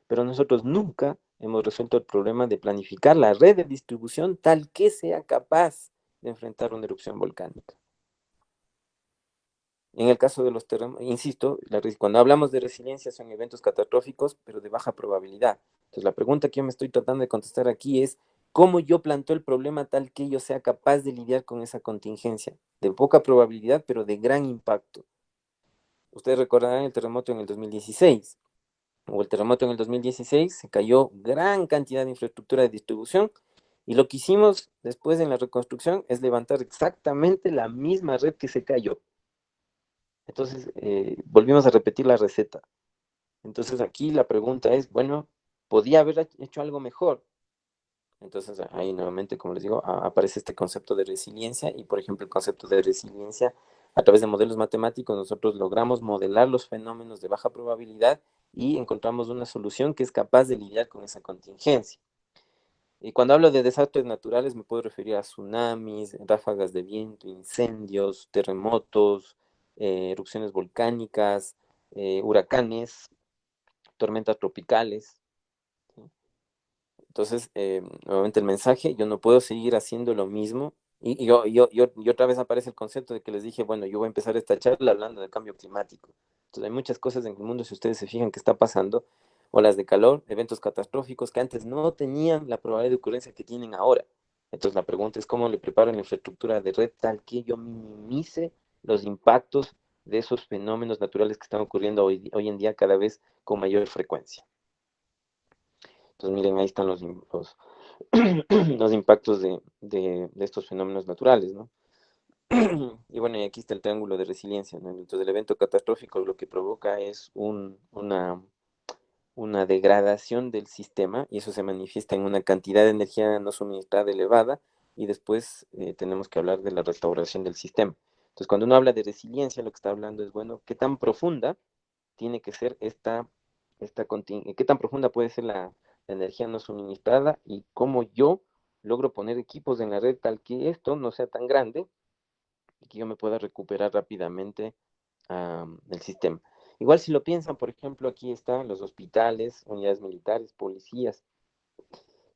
[SPEAKER 1] pero nosotros nunca hemos resuelto el problema de planificar la red de distribución tal que sea capaz de enfrentar una erupción volcánica. En el caso de los terremotos, insisto, cuando hablamos de resiliencia son eventos catastróficos, pero de baja probabilidad. Entonces, la pregunta que yo me estoy tratando de contestar aquí es, ¿cómo yo planteo el problema tal que yo sea capaz de lidiar con esa contingencia? De poca probabilidad, pero de gran impacto. Ustedes recordarán el terremoto en el 2016. O el terremoto en el 2016, se cayó gran cantidad de infraestructura de distribución y lo que hicimos después en la reconstrucción es levantar exactamente la misma red que se cayó. Entonces, volvimos a repetir la receta. Entonces, aquí la pregunta es, bueno, ¿podía haber hecho algo mejor? Entonces, ahí nuevamente, como les digo, aparece este concepto de resiliencia y, por ejemplo, el concepto de resiliencia, a través de modelos matemáticos, nosotros logramos modelar los fenómenos de baja probabilidad y encontramos una solución que es capaz de lidiar con esa contingencia. Y cuando hablo de desastres naturales, me puedo referir a tsunamis, ráfagas de viento, incendios, terremotos, erupciones volcánicas, huracanes, tormentas tropicales, ¿sí? Entonces, nuevamente el mensaje, yo no puedo seguir haciendo lo mismo. Y otra vez aparece el concepto de que les dije, bueno, yo voy a empezar esta charla hablando del cambio climático. Entonces, hay muchas cosas en el mundo, si ustedes se fijan, que está pasando, olas de calor, eventos catastróficos que antes no tenían la probabilidad de ocurrencia que tienen ahora. Entonces, la pregunta es cómo le preparo la infraestructura de red tal que yo minimice los impactos de esos fenómenos naturales que están ocurriendo hoy en día cada vez con mayor frecuencia. Entonces, miren, ahí están los impactos de estos fenómenos naturales, ¿no? Y bueno, y aquí está el triángulo de resiliencia, ¿no? Entonces, el evento catastrófico lo que provoca es una degradación del sistema y eso se manifiesta en una cantidad de energía no suministrada elevada y después tenemos que hablar de la restauración del sistema. Entonces, cuando uno habla de resiliencia, lo que está hablando es, bueno, ¿qué tan profunda tiene que ser qué tan profunda puede ser la energía no suministrada y cómo yo logro poner equipos en la red tal que esto no sea tan grande y que yo me pueda recuperar rápidamente el sistema. Igual si lo piensan, por ejemplo, aquí están los hospitales, unidades militares, policías,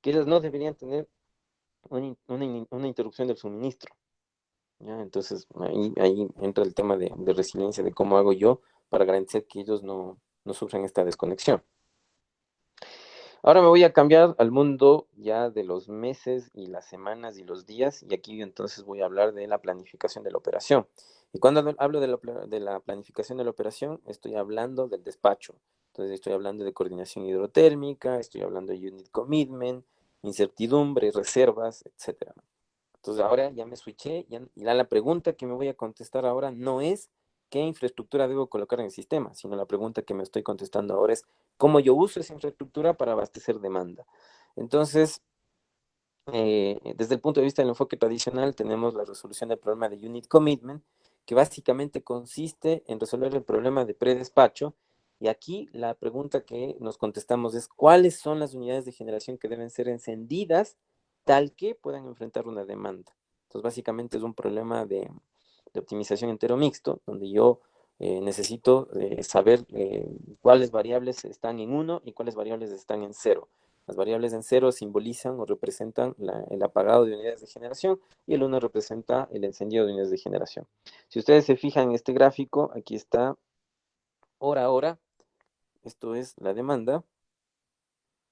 [SPEAKER 1] que ellas no deberían tener una interrupción del suministro, ¿ya? Entonces ahí entra el tema de resiliencia, de cómo hago yo para garantizar que ellos no sufran esta desconexión. Ahora me voy a cambiar al mundo ya de los meses y las semanas y los días, y aquí entonces voy a hablar de la planificación de la operación. Y cuando hablo de la planificación de la operación, estoy hablando del despacho. Entonces estoy hablando de coordinación hidrotérmica, estoy hablando de unit commitment, incertidumbre, reservas, etcétera. Entonces ahora ya me switché, y la pregunta que me voy a contestar ahora no es qué infraestructura debo colocar en el sistema, sino la pregunta que me estoy contestando ahora es cómo yo uso esa infraestructura para abastecer demanda. Entonces, desde el punto de vista del enfoque tradicional, tenemos la resolución del problema de unit commitment, que básicamente consiste en resolver el problema de predespacho. Y aquí la pregunta que nos contestamos es, ¿cuáles son las unidades de generación que deben ser encendidas tal que puedan enfrentar una demanda? Entonces, básicamente es un problema de optimización entero mixto, donde yo necesito saber cuáles variables están en uno y cuáles variables están en cero. Las variables en cero simbolizan o representan el apagado de unidades de generación y el uno representa el encendido de unidades de generación. Si ustedes se fijan en este gráfico, aquí está hora a hora, esto es la demanda,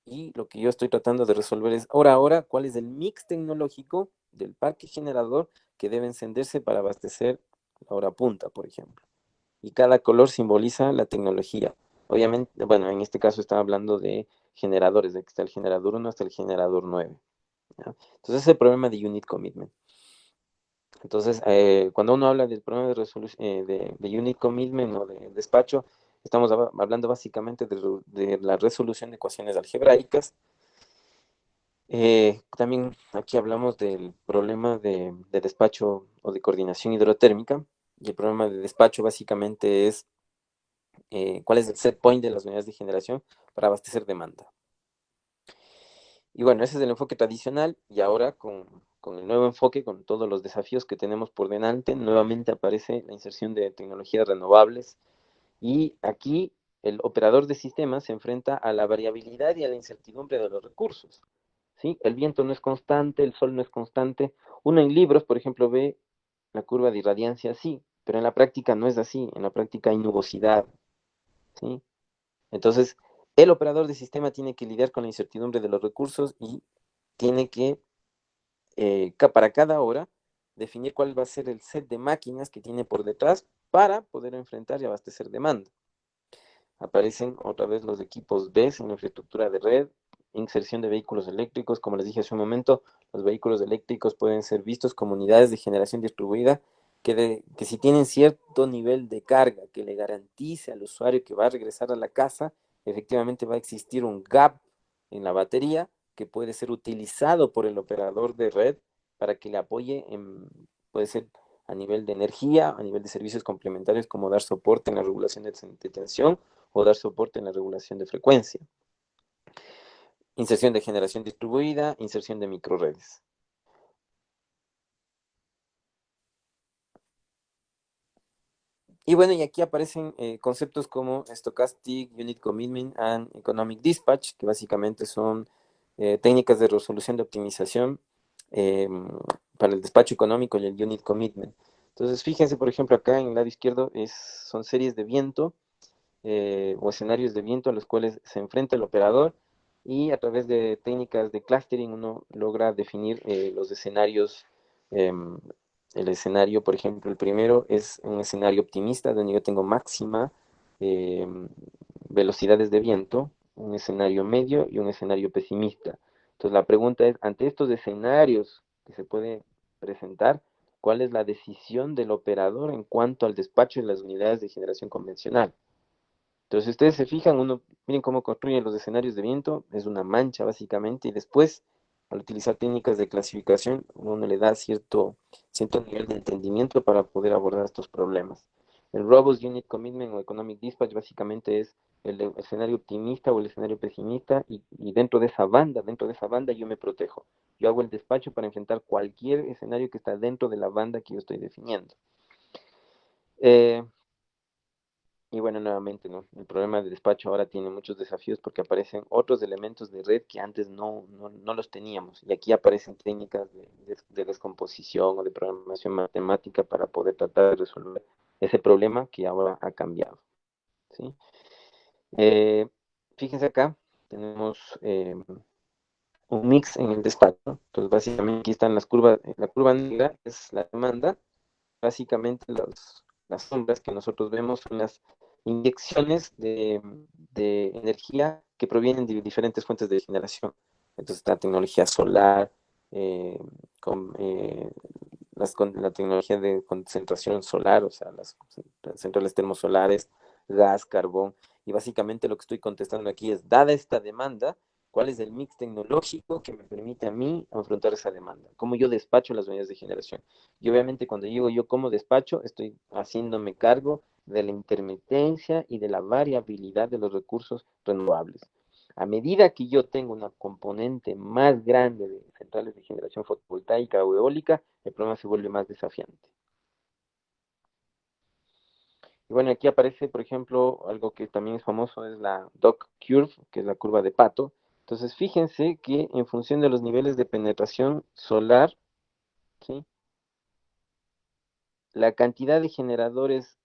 [SPEAKER 1] y lo que yo estoy tratando de resolver es hora a hora cuál es el mix tecnológico del parque generador que debe encenderse para abastecer la hora punta, por ejemplo. Y cada color simboliza la tecnología. Obviamente, bueno, en este caso estaba hablando de generadores, de que está el generador 1 hasta el generador 9. ¿ya? Entonces, ese es el problema de unit commitment. Entonces, cuando uno habla del problema de unit commitment o de despacho, estamos hablando básicamente de la resolución de ecuaciones algebraicas. También aquí hablamos del problema de despacho o de coordinación hidrotérmica. Y el problema de despacho básicamente es cuál es el set point de las unidades de generación para abastecer demanda. Y bueno, ese es el enfoque tradicional y ahora con el nuevo enfoque, con todos los desafíos que tenemos por delante, nuevamente aparece la inserción de tecnologías renovables y aquí el operador de sistemas se enfrenta a la variabilidad y a la incertidumbre de los recursos. ¿Sí? El viento no es constante, el sol no es constante. Uno en libros, por ejemplo, ve la curva de irradiancia así, pero en la práctica no es así, en la práctica hay nubosidad, ¿sí? Entonces, el operador de sistema tiene que lidiar con la incertidumbre de los recursos y tiene que, para cada hora, definir cuál va a ser el set de máquinas que tiene por detrás para poder enfrentar y abastecer demanda. Aparecen otra vez los equipos BESS en la infraestructura de red, inserción de vehículos eléctricos. Como les dije hace un momento, los vehículos eléctricos pueden ser vistos como unidades de generación distribuida que si tienen cierto nivel de carga que le garantice al usuario que va a regresar a la casa, efectivamente va a existir un gap en la batería que puede ser utilizado por el operador de red para que le apoye puede ser a nivel de energía, a nivel de servicios complementarios como dar soporte en la regulación de tensión o dar soporte en la regulación de frecuencia. Inserción de generación distribuida, inserción de microredes. Y bueno, y aquí aparecen conceptos como Stochastic, Unit Commitment and Economic Dispatch, que básicamente son técnicas de resolución de optimización eh, para el despacho económico y el Unit Commitment. Entonces, fíjense, por ejemplo, acá en el lado izquierdo son series de viento o escenarios de viento a los cuales se enfrenta el operador y a través de técnicas de clustering uno logra definir los escenarios. El escenario, por ejemplo, el primero es un escenario optimista donde yo tengo máxima em, velocidades de viento, un escenario medio y un escenario pesimista. Entonces la pregunta es, ante estos escenarios que se pueden presentar, ¿cuál es la decisión del operador en cuanto al despacho de las unidades de generación convencional? Entonces, si ustedes se fijan, miren cómo construyen los escenarios de viento, es una mancha básicamente, y después, al utilizar técnicas de clasificación, uno le da cierto nivel de entendimiento para poder abordar estos problemas. El Robust Unit Commitment o Economic Dispatch básicamente es el escenario optimista o el escenario pesimista, y dentro de esa banda yo me protejo. Yo hago el despacho para enfrentar cualquier escenario que está dentro de la banda que yo estoy definiendo. Eh, Y bueno, nuevamente, ¿no? El problema de despacho ahora tiene muchos desafíos porque aparecen otros elementos de red que antes no los teníamos. Y aquí aparecen técnicas de descomposición o de programación matemática para poder tratar de resolver ese problema que ahora ha cambiado, ¿sí? Eh, Fíjense acá, tenemos un mix en el despacho. Entonces, básicamente aquí están las curvas. La curva negra es la demanda. Básicamente las sombras que nosotros vemos son las inyecciones de energía que provienen de diferentes fuentes de generación. Entonces la tecnología solar, eh, con, la tecnología de concentración solar, o sea, las centrales termosolares, gas, carbón. Y básicamente lo que estoy contestando aquí es, dada esta demanda, ¿cuál es el mix tecnológico que me permite a mí afrontar esa demanda? ¿Cómo yo despacho las unidades de generación? Y obviamente cuando digo yo como despacho, estoy haciéndome cargo de la intermitencia y de la variabilidad de los recursos renovables. A medida que yo tengo una componente más grande de centrales de generación fotovoltaica o eólica, el problema se vuelve más desafiante. Y bueno, aquí aparece, por ejemplo, algo que también es famoso, es la Dot Curve, que es la curva de Pato. Entonces, fíjense que en función de los niveles de penetración solar, ¿sí? La cantidad de generadores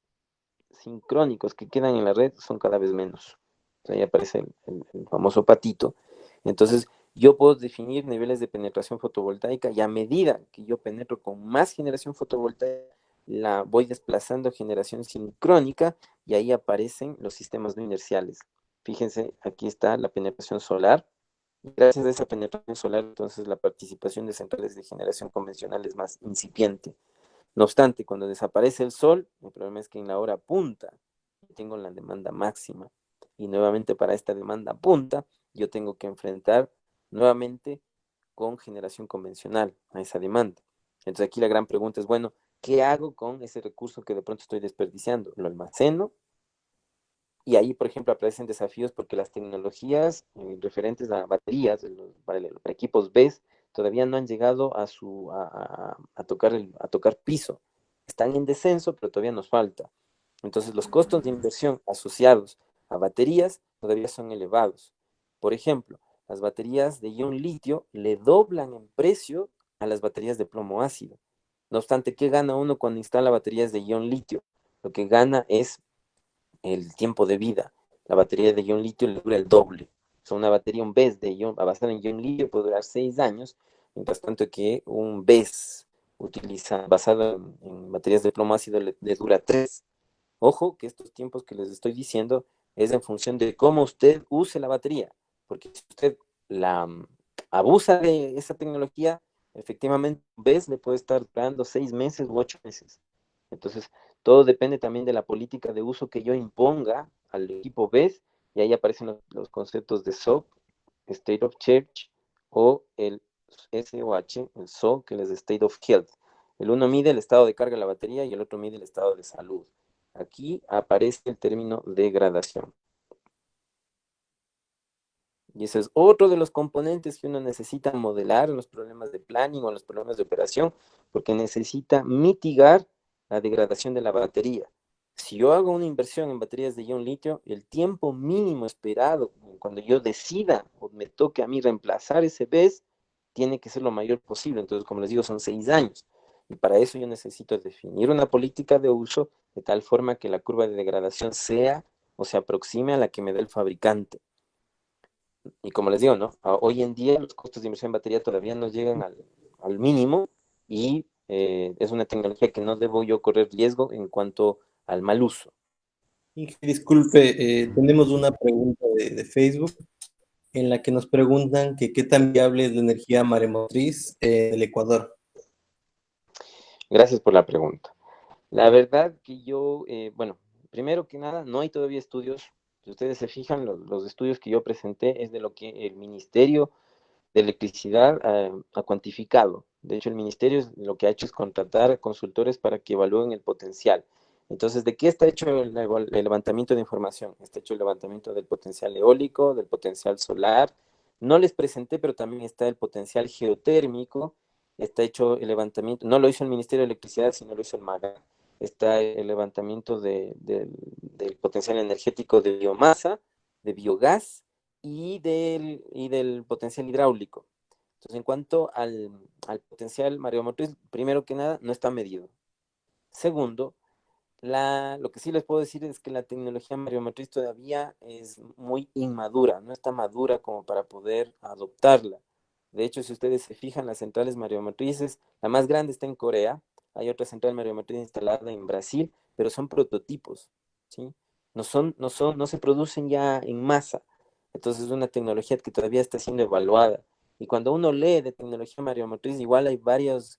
[SPEAKER 1] sincrónicos que quedan en la red son cada vez menos. O sea, ahí aparece el famoso patito. Entonces, yo puedo definir niveles de penetración fotovoltaica y a medida que yo penetro con más generación fotovoltaica, la voy desplazando a generación sincrónica y ahí aparecen los sistemas no inerciales. Fíjense, aquí está la penetración solar, Y gracias a esa penetración solar, entonces la participación de centrales de generación convencional es más incipiente. No obstante, cuando desaparece el sol, el problema es que en la hora punta tengo la demanda máxima. Y nuevamente para esta demanda punta, yo tengo que enfrentar nuevamente con generación convencional a esa demanda. Entonces aquí la gran pregunta es, bueno, ¿qué hago con ese recurso que de pronto estoy desperdiciando? ¿Lo almaceno? Y ahí, por ejemplo, aparecen desafíos porque las tecnologías referentes a baterías, para los equipos BESS, todavía no han llegado a tocar piso. Están en descenso, pero todavía nos falta. Entonces, los costos de inversión asociados a baterías todavía son elevados. Por ejemplo, las baterías de ion litio le doblan en precio a las baterías de plomo ácido. No obstante, ¿qué gana uno cuando instala baterías de ion litio? Lo que gana es el tiempo de vida. La batería de ion litio le dura el doble. O sea, una batería, un BESS basada en ion litio puede durar 6 años, mientras tanto que un BESS basado en baterías de plomo ácido le dura 3. Ojo que estos tiempos que les estoy diciendo es en función de cómo usted use la batería, porque si usted la abusa de esa tecnología, efectivamente, BESS le puede estar durando 6 meses u 8 meses. Entonces, todo depende también de la política de uso que yo imponga al equipo BESS, y ahí aparecen los conceptos de SOC, State of Church, o el SOH, el SO, que es State of Health. El uno mide el estado de carga de la batería y el otro mide el estado de salud. Aquí aparece el término degradación. Y ese es otro de los componentes que uno necesita modelar en los problemas de planning o en los problemas de operación, porque necesita mitigar la degradación de la batería. Si yo hago una inversión en baterías de ion litio, el tiempo mínimo esperado cuando yo decida o me toque a mí reemplazar ese BESS tiene que ser lo mayor posible. Entonces, como les digo, son 6 años. Y para eso yo necesito definir una política de uso de tal forma que la curva de degradación sea o se aproxime a la que me dé el fabricante. Y como les digo, ¿no? Hoy en día los costos de inversión en batería todavía no llegan al mínimo y es una tecnología que no debo yo correr riesgo en cuanto al mal uso.
[SPEAKER 2] Disculpe, tenemos una pregunta de Facebook en la que nos preguntan que qué tan viable es la energía maremotriz en el Ecuador.
[SPEAKER 1] Gracias por la pregunta. La verdad que yo, bueno, primero que nada, no hay todavía estudios. Si ustedes se fijan, los estudios que yo presenté es de lo que el Ministerio de Electricidad ha cuantificado. De hecho, el ministerio lo que ha hecho es contratar consultores para que evalúen el potencial. Entonces, ¿de qué está hecho el levantamiento de información? Está hecho el levantamiento del potencial eólico, del potencial solar. No les presenté, pero también está el potencial geotérmico. Está hecho el levantamiento, no lo hizo el Ministerio de Electricidad, sino lo hizo el MAGA. Está el levantamiento del potencial energético de biomasa, de biogás y del potencial hidráulico. Entonces, en cuanto al potencial mareomotriz, primero que nada, no está medido. Segundo, lo que sí les puedo decir es que la tecnología mareomotriz todavía es muy inmadura, no está madura como para poder adoptarla. De hecho, si ustedes se fijan, las centrales mareomotrices, la más grande está en Corea, hay otra central mareomotriz instalada en Brasil, pero son prototipos, ¿sí? No se producen ya en masa. Entonces es una tecnología que todavía está siendo evaluada. Y cuando uno lee de tecnología mareomotriz, igual hay varios,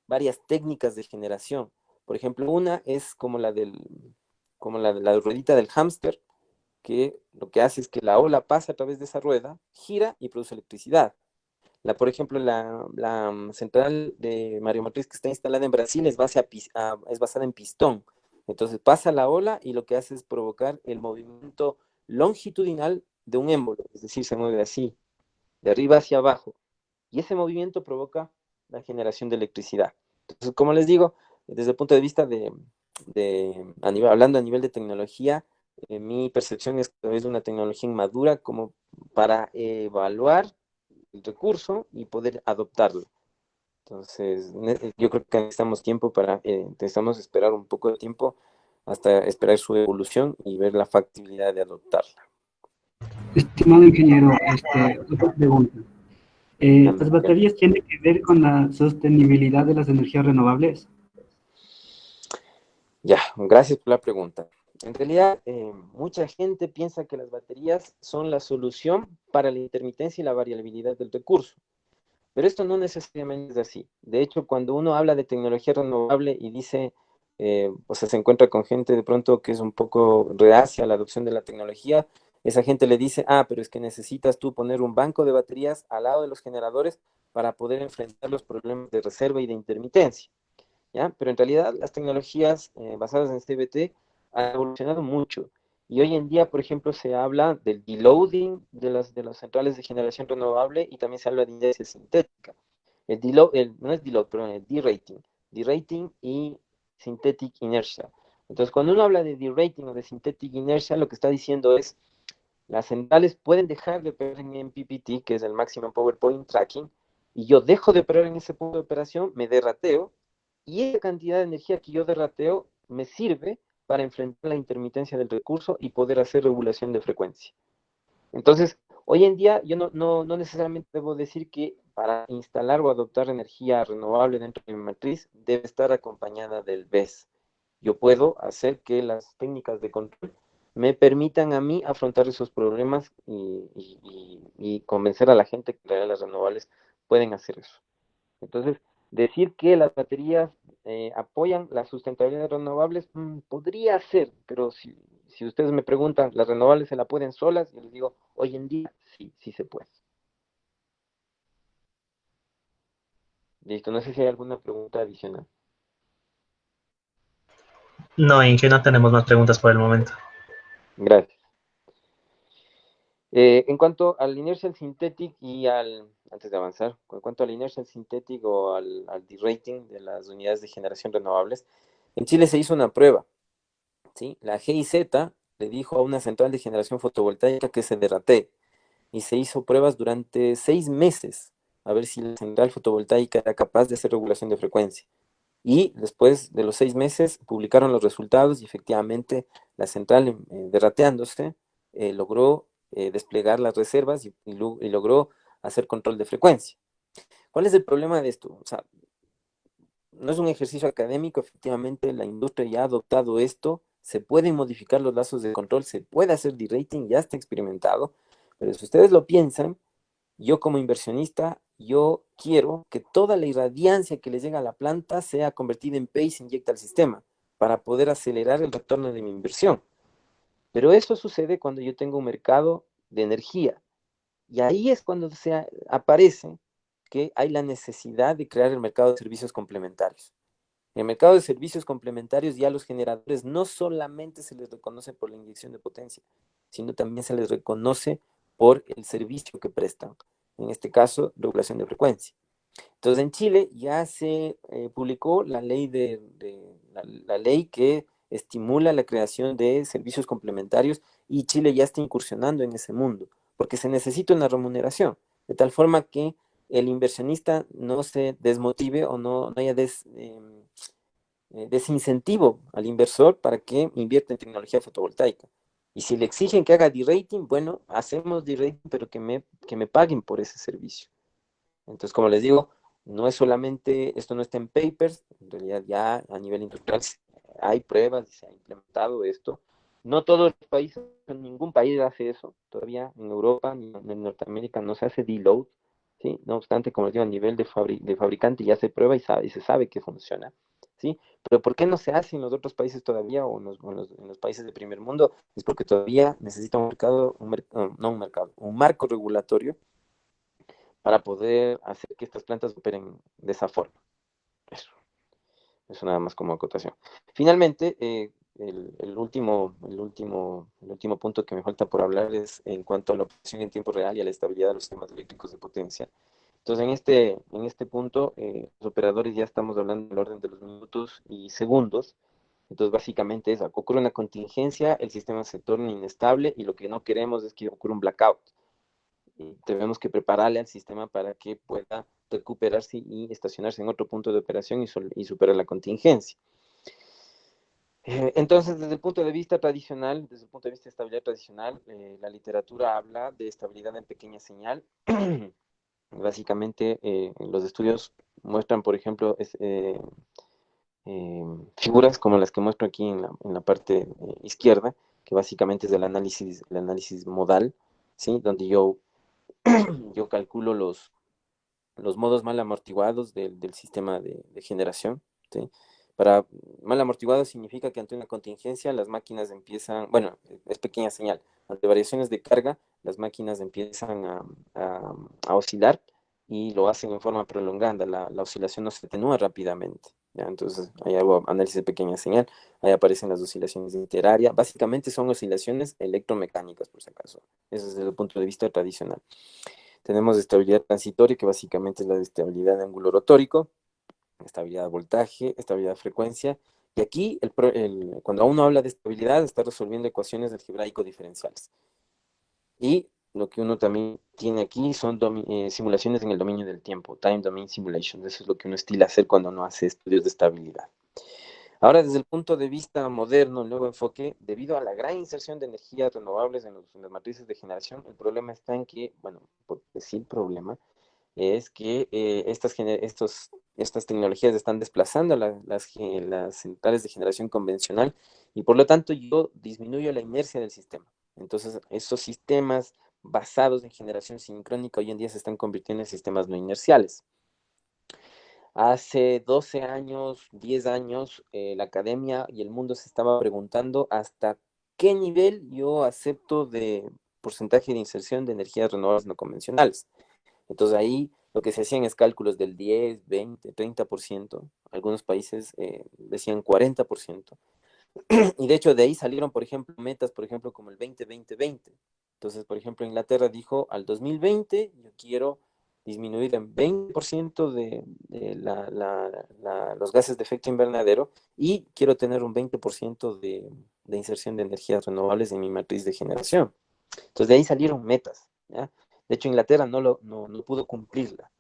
[SPEAKER 1] varias técnicas de generación. Por ejemplo, una es como la ruedita del hámster, que lo que hace es que la ola pasa a través de esa rueda, gira y produce electricidad. Por ejemplo, la central de mareomotriz que está instalada en Brasil es basada en pistón. Entonces pasa la ola y lo que hace es provocar el movimiento longitudinal de un émbolo, es decir, se mueve así, de arriba hacia abajo. Y ese movimiento provoca la generación de electricidad. Entonces, como les digo, desde el punto de vista hablando a nivel de tecnología, mi percepción es que es una tecnología inmadura como para evaluar el recurso y poder adoptarlo. Entonces, yo creo que necesitamos tiempo necesitamos esperar un poco de tiempo hasta esperar su evolución y ver la factibilidad de adoptarla.
[SPEAKER 3] Estimado ingeniero, otra pregunta. ¿Las
[SPEAKER 1] También.
[SPEAKER 3] baterías tienen que ver con la sostenibilidad de las energías renovables?
[SPEAKER 1] Ya, gracias por la pregunta. En realidad, mucha gente piensa que las baterías son la solución para la intermitencia y la variabilidad del recurso, pero esto no necesariamente es así. De hecho, cuando uno habla de tecnología renovable y dice, o sea, se encuentra con gente de pronto que es un poco reacia a la adopción de la tecnología, esa gente le dice, ah, pero es que necesitas tú poner un banco de baterías al lado de los generadores para poder enfrentar los problemas de reserva y de intermitencia. ¿Ya? Pero en realidad las tecnologías basadas en CBT han evolucionado mucho. Y hoy en día, por ejemplo, se habla del deloading de las centrales de generación renovable y también se habla de inercia sintética. No es deload, perdón, el derating. Derating y synthetic inertia. Entonces, cuando uno habla de derating o de synthetic inertia, lo que está diciendo es las centrales pueden dejar de operar en MPPT, que es el Maximum Power Point Tracking, y yo dejo de operar en ese punto de operación, me derrateo, y esa cantidad de energía que yo derrateo me sirve para enfrentar la intermitencia del recurso y poder hacer regulación de frecuencia. Entonces, hoy en día yo no necesariamente debo decir que para instalar o adoptar energía renovable dentro de mi matriz debe estar acompañada del BES. Yo puedo hacer que las técnicas de control me permitan a mí afrontar esos problemas y convencer a la gente que en realidad las renovables pueden hacer eso. Entonces, decir que las baterías apoyan la sustentabilidad de renovables, podría ser, pero si ustedes me preguntan, ¿las renovables se la pueden solas? Yo les digo, hoy en día sí, sí se puede. Listo, no sé si hay alguna pregunta adicional.
[SPEAKER 4] No, Inge, no tenemos más preguntas por el momento.
[SPEAKER 1] Gracias. En cuanto al inertial synthetic antes de avanzar, en cuanto al inertial synthetic o al derating de las unidades de generación renovables, en Chile se hizo una prueba, ¿sí? La GIZ le dijo a una central de generación fotovoltaica que se derratee y se hizo pruebas durante 6 meses a ver si la central fotovoltaica era capaz de hacer regulación de frecuencia. Y después de los 6 meses publicaron los resultados y efectivamente la central, derrateándose, logró desplegar las reservas y logró hacer control de frecuencia. ¿Cuál es el problema de esto? O sea, no es un ejercicio académico, efectivamente la industria ya ha adoptado esto, se pueden modificar los lazos de control, se puede hacer derating, ya está experimentado, pero si ustedes lo piensan, yo como inversionista, yo quiero que toda la irradiancia que le llega a la planta sea convertida en P y se inyecta al sistema para poder acelerar el retorno de mi inversión. Pero eso sucede cuando yo tengo un mercado de energía. Y ahí es cuando aparece que hay la necesidad de crear el mercado de servicios complementarios. En el mercado de servicios complementarios ya los generadores no solamente se les reconoce por la inyección de potencia, sino también se les reconoce por el servicio que prestan. En este caso, regulación de frecuencia. Entonces, en Chile ya se publicó la ley, la ley que estimula la creación de servicios complementarios y Chile ya está incursionando en ese mundo, porque se necesita una remuneración, de tal forma que el inversionista no se desmotive o no haya desincentivo al inversor para que invierta en tecnología fotovoltaica. Y si le exigen que haga de-rating, bueno, hacemos de-rating, pero que me paguen por ese servicio. Entonces, como les digo, no es solamente, esto no está en papers, en realidad ya a nivel industrial hay pruebas y se ha implementado esto. No todos los países, ningún país hace eso todavía, en Europa ni en Norteamérica no se hace deload, ¿sí? No obstante, como les digo, a nivel de fabricante ya se prueba y se sabe que funciona, ¿sí? Pero ¿por qué no se hace en los otros países todavía o en los países del primer mundo? Es porque todavía necesita un mercado, no un mercado, un marco regulatorio para poder hacer que estas plantas operen de esa forma. Eso nada más como acotación. Finalmente, el último punto que me falta por hablar es en cuanto a la operación en tiempo real y a la estabilidad de los sistemas eléctricos de potencia. Entonces, en este punto, los operadores ya estamos hablando del orden de los minutos y segundos. Entonces, básicamente ocurre una contingencia, el sistema se torna inestable y lo que no queremos es que ocurra un blackout. Tenemos que prepararle al sistema para que pueda recuperarse y estacionarse en otro punto de operación y superar la contingencia. Entonces, desde el punto de vista tradicional, desde el punto de vista de estabilidad tradicional, la literatura habla de estabilidad en pequeña señal. Básicamente, los estudios muestran, por ejemplo, figuras como las que muestro aquí en la parte izquierda, que básicamente es el análisis modal, ¿sí? Donde yo calculo los modos mal amortiguados del sistema de generación, ¿sí? Para mal amortiguado significa que ante una contingencia las máquinas empiezan, bueno, es pequeña señal, ante variaciones de carga, las máquinas empiezan a oscilar y lo hacen en forma prolongada, la oscilación no se atenúa rápidamente, ¿ya? Entonces, ahí hago análisis de pequeña señal, ahí aparecen las oscilaciones de interárea, básicamente son oscilaciones electromecánicas, por si acaso, eso es desde el punto de vista tradicional. Tenemos estabilidad transitoria, que básicamente es la de estabilidad de ángulo rotórico, estabilidad de voltaje, estabilidad de frecuencia. Y aquí, cuando uno habla de estabilidad, está resolviendo ecuaciones algebraico diferenciales. Y lo que uno también tiene aquí son simulaciones en el dominio del tiempo, time domain simulations. Eso es lo que uno estila hacer cuando uno hace estudios de estabilidad. Ahora, desde el punto de vista moderno, nuevo enfoque, debido a la gran inserción de energías renovables en las matrices de generación, el problema está en que, bueno, porque sí el problema, es que estas tecnologías están desplazando las centrales de generación convencional y por lo tanto yo disminuyo la inercia del sistema. Entonces, esos sistemas basados en generación sincrónica hoy en día se están convirtiendo en sistemas no inerciales. Hace 12 años, 10 años, la academia y el mundo se estaba preguntando hasta qué nivel yo acepto de porcentaje de inserción de energías renovables no convencionales. Entonces ahí lo que se hacían es cálculos del 10, 20, 30%. Algunos países decían 40%. Y de hecho de ahí salieron, por ejemplo, metas, por ejemplo, como el 20-20-20. Entonces, por ejemplo, Inglaterra dijo, al 2020 yo quiero disminuir en 20% los gases de efecto invernadero y quiero tener un 20% de inserción de energías renovables en mi matriz de generación. Entonces de ahí salieron metas, ¿ya? De hecho, Inglaterra no pudo cumplirla.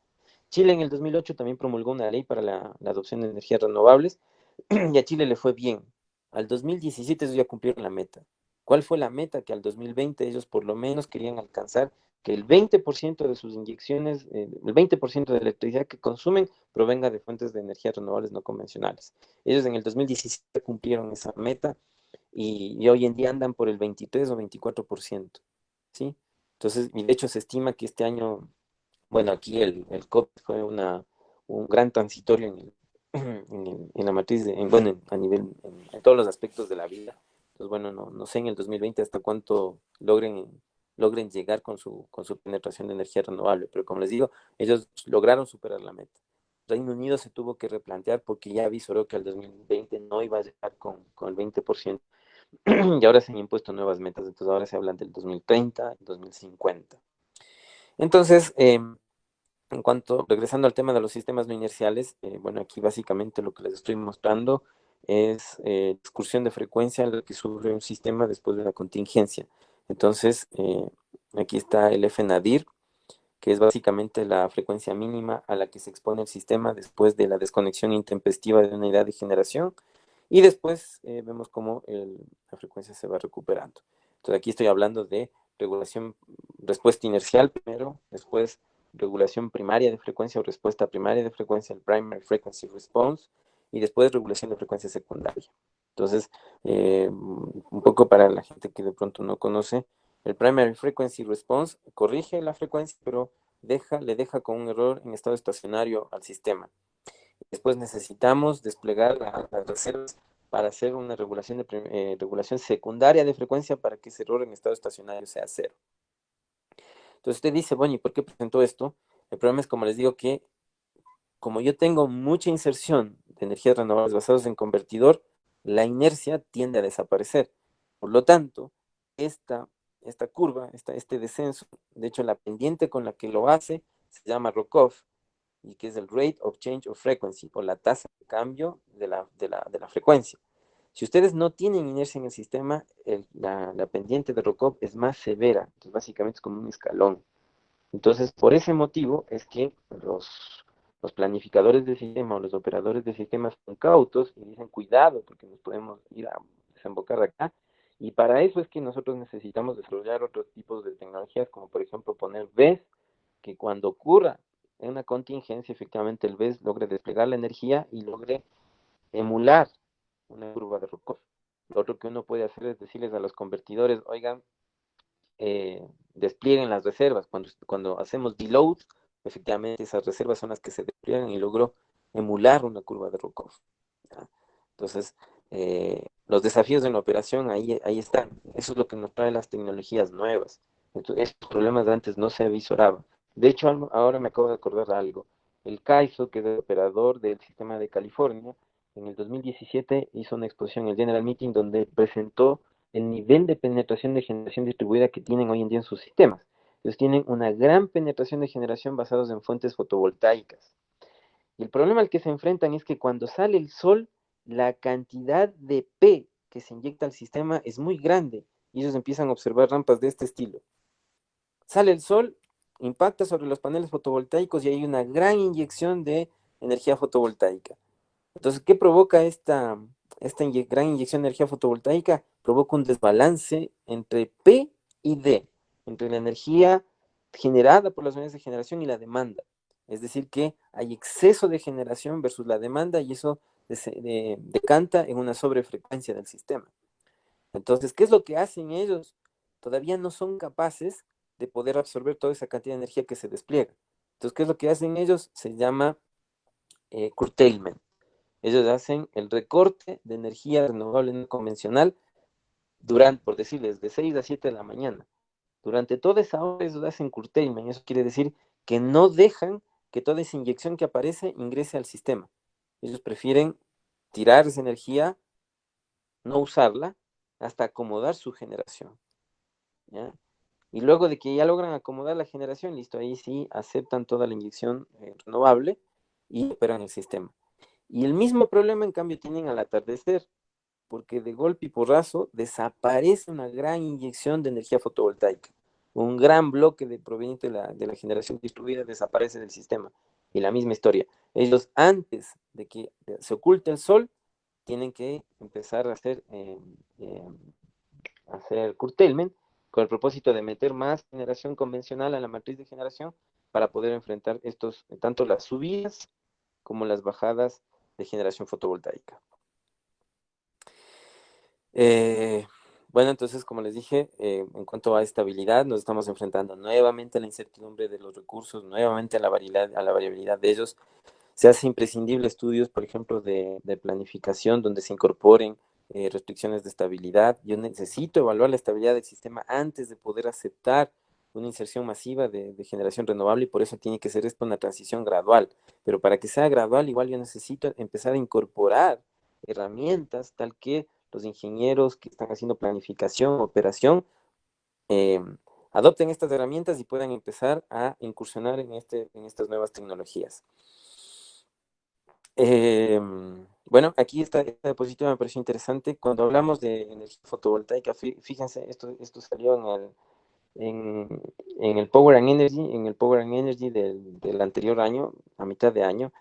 [SPEAKER 1] Chile en el 2008 también promulgó una ley para la adopción de energías renovables y a Chile le fue bien. Al 2017 ellos ya cumplieron la meta. ¿Cuál fue la meta? Que al 2020 ellos por lo menos querían alcanzar que el 20% de sus inyecciones, el 20% de electricidad que consumen provenga de fuentes de energías renovables no convencionales. Ellos en el 2017 cumplieron esa meta y hoy en día andan por el 23 o 24%, ¿sí? Entonces, y de hecho se estima que este año, bueno, aquí el COVID fue un gran transitorio en la matriz, bueno, a nivel, en todos los aspectos de la vida. Entonces, bueno, no sé en el 2020 hasta cuánto logren llegar con su penetración de energía renovable, pero como les digo, ellos lograron superar la meta. Reino Unido se tuvo que replantear porque ya avisó que al 2020 no iba a llegar con el 20%. Y ahora se han impuesto nuevas metas, entonces ahora se hablan del 2030, 2050. Entonces, regresando al tema de los sistemas no inerciales, bueno, aquí básicamente lo que les estoy mostrando es excursión de frecuencia en la que sufre un sistema después de una contingencia. Entonces, aquí está el F-nadir, que es básicamente la frecuencia mínima a la que se expone el sistema después de la desconexión intempestiva de una unidad de generación, y después vemos cómo la frecuencia se va recuperando. Entonces aquí estoy hablando de regulación, respuesta inercial primero, después regulación primaria de frecuencia o respuesta primaria de frecuencia, el primary frequency response, y después regulación de frecuencia secundaria. Entonces, un poco para la gente que de pronto no conoce, el primary frequency response corrige la frecuencia, pero le deja con un error en estado estacionario al sistema. Después necesitamos desplegar las reservas para hacer una regulación secundaria de frecuencia para que ese error en estado estacionario sea cero. Entonces usted dice, bueno, ¿y por qué presentó esto? El problema es, como les digo, que como yo tengo mucha inserción de energías renovables basadas en convertidor, la inercia tiende a desaparecer. Por lo tanto, esta curva, este descenso, de hecho la pendiente con la que lo hace se llama Rocoff, y que es el rate of change of frequency, o la tasa de cambio de la frecuencia. Si ustedes no tienen inercia en el sistema, la pendiente de Rocoff es más severa, entonces básicamente es como un escalón. Entonces, por ese motivo es que los planificadores del sistema o los operadores de sistemas son cautos y dicen cuidado porque nos podemos ir a desembocar acá. Y para eso es que nosotros necesitamos desarrollar otros tipos de tecnologías, como por ejemplo poner VES, que cuando ocurra una contingencia, efectivamente el VES logre desplegar la energía y logre emular una curva de Rukov. Lo otro que uno puede hacer es decirles a los convertidores, oigan, desplieguen las reservas. Cuando hacemos deload, efectivamente esas reservas son las que se despliegan y logró emular una curva de Rukov. ¿Ya? Entonces, los desafíos en la operación ahí están. Eso es lo que nos trae las tecnologías nuevas. Entonces, estos problemas de antes no se visoraban. De hecho, ahora me acabo de acordar de algo. El CAISO, que es el operador del sistema de California, en el 2017 hizo una exposición en el General Meeting donde presentó el nivel de penetración de generación distribuida que tienen hoy en día en sus sistemas. Ellos tienen una gran penetración de generación basados en fuentes fotovoltaicas. Y el problema al que se enfrentan es que cuando sale el sol, la cantidad de P que se inyecta al sistema es muy grande y ellos empiezan a observar rampas de este estilo. Sale el sol, impacta sobre los paneles fotovoltaicos y hay una gran inyección de energía fotovoltaica. Entonces, ¿qué provoca esta gran inyección de energía fotovoltaica? Provoca un desbalance entre P y D, entre la energía generada por las unidades de generación y la demanda. Es decir, que hay exceso de generación versus la demanda y eso decanta en una sobrefrecuencia del sistema. Entonces, ¿qué es lo que hacen ellos? Todavía no son capaces de poder absorber toda esa cantidad de energía que se despliega. Entonces, ¿qué es lo que hacen ellos? Se llama curtailment. Ellos hacen el recorte de energía renovable no convencional durante, por decirles, de 6 a 7 de la mañana. Durante toda esa hora ellos hacen curtailment. Eso quiere decir que no dejan que toda esa inyección que aparece ingrese al sistema. Ellos prefieren tirar esa energía, no usarla, hasta acomodar su generación. ¿Ya? Y luego de que ya logran acomodar la generación, listo, ahí sí aceptan toda la inyección renovable y operan el sistema. Y el mismo problema, en cambio, tienen al atardecer, porque de golpe y porrazo desaparece una gran inyección de energía fotovoltaica. Un gran bloque proveniente de la generación distribuida desaparece del sistema. Y la misma historia. Ellos, antes de que se oculte el sol, tienen que empezar a hacer curtailment con el propósito de meter más generación convencional a la matriz de generación para poder enfrentar tanto las subidas como las bajadas de generación fotovoltaica. Bueno, entonces, como les dije, en cuanto a estabilidad, nos estamos enfrentando nuevamente a la incertidumbre de los recursos, nuevamente a la variabilidad de ellos. Se hace imprescindible estudios, por ejemplo, de planificación, donde se incorporen restricciones de estabilidad. Yo necesito evaluar la estabilidad del sistema antes de poder aceptar una inserción masiva de generación renovable y por eso tiene que ser esto una transición gradual. Pero para que sea gradual, igual yo necesito empezar a incorporar herramientas tal que los ingenieros que están haciendo planificación, operación, eh, adopten estas herramientas y puedan empezar a incursionar en estas nuevas tecnologías. Bueno, aquí esta diapositiva me pareció interesante. Cuando hablamos de energía fotovoltaica, fíjense, esto salió en el Power and Energy del anterior año, a mitad de año,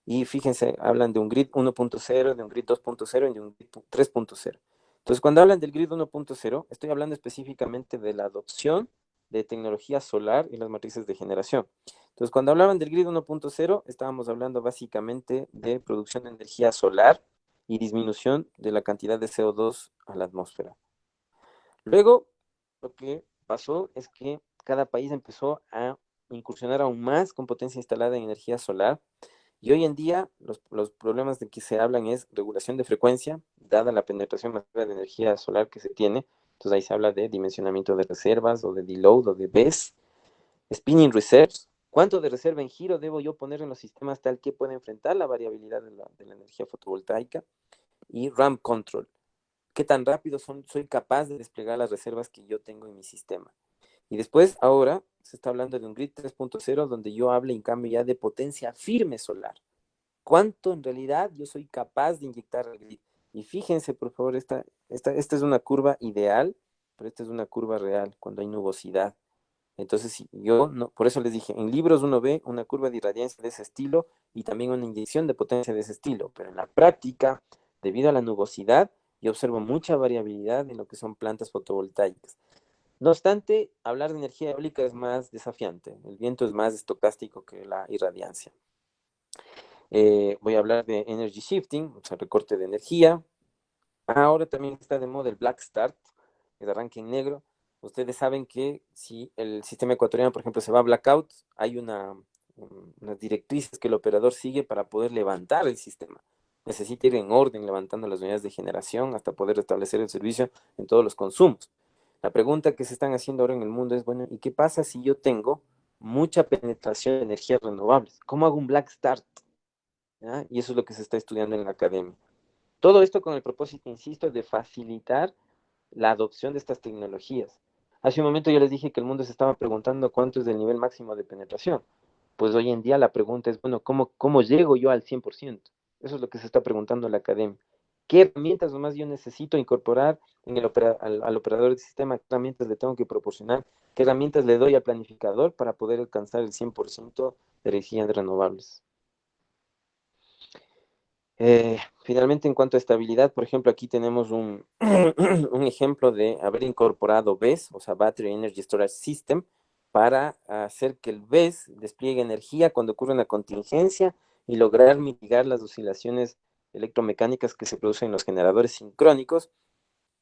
[SPEAKER 1] y fíjense, hablan de un grid 1.0, de un grid 2.0 y de un grid 3.0. Entonces, cuando hablan del grid 1.0, estoy hablando específicamente de la adopción de tecnología solar y las matrices de generación. Entonces, cuando hablaban del grid 1.0, estábamos hablando básicamente de producción de energía solar y disminución de la cantidad de CO2 a la atmósfera. Luego, lo que pasó es que cada país empezó a incursionar aún más con potencia instalada en energía solar. Y hoy en día los problemas de que se hablan es regulación de frecuencia, dada la penetración masiva de energía solar que se tiene. Entonces ahí se habla de dimensionamiento de reservas o de deload o de BESS. Spinning reserves, ¿cuánto de reserva en giro debo yo poner en los sistemas tal que pueda enfrentar la variabilidad de la energía fotovoltaica? Y ramp control, ¿qué tan rápido soy capaz de desplegar las reservas que yo tengo en mi sistema? Y después, ahora, se está hablando de un grid 3.0 donde yo hable en cambio ya de potencia firme solar. ¿Cuánto en realidad yo soy capaz de inyectar al grid? Y fíjense, por favor, esta es una curva ideal, pero esta es una curva real, cuando hay nubosidad. Entonces, si yo no, por eso les dije, en libros uno ve una curva de irradiancia de ese estilo y también una inyección de potencia de ese estilo, pero en la práctica, debido a la nubosidad, yo observo mucha variabilidad en lo que son plantas fotovoltaicas. No obstante, hablar de energía eólica es más desafiante. El viento es más estocástico que la irradiancia. Voy a hablar de energy shifting, o sea, recorte de energía. Ahora también está de moda el Black Start, el arranque en negro. Ustedes saben que si el sistema ecuatoriano, por ejemplo, se va a blackout, hay unas directrices que el operador sigue para poder levantar el sistema. Necesita ir en orden levantando las unidades de generación hasta poder restablecer el servicio en todos los consumos. La pregunta que se están haciendo ahora en el mundo es, bueno, ¿y qué pasa si yo tengo mucha penetración de energías renovables? ¿Cómo hago un Black Start? ¿Ya? Y eso es lo que se está estudiando en la academia. Todo esto con el propósito, insisto, de facilitar la adopción de estas tecnologías. Hace un momento yo les dije que el mundo se estaba preguntando cuánto es el nivel máximo de penetración. Pues hoy en día la pregunta es, bueno, ¿cómo llego yo al 100%? Eso es lo que se está preguntando la academia. ¿Qué herramientas nomás yo necesito incorporar en al operador del sistema? ¿Qué herramientas le tengo que proporcionar? ¿Qué herramientas le doy al planificador para poder alcanzar el 100% de energías renovables? Finalmente, en cuanto a estabilidad, por ejemplo, aquí tenemos un ejemplo de haber incorporado BESS, o sea, Battery Energy Storage System, para hacer que el BESS despliegue energía cuando ocurre una contingencia y lograr mitigar las oscilaciones electromecánicas que se producen en los generadores sincrónicos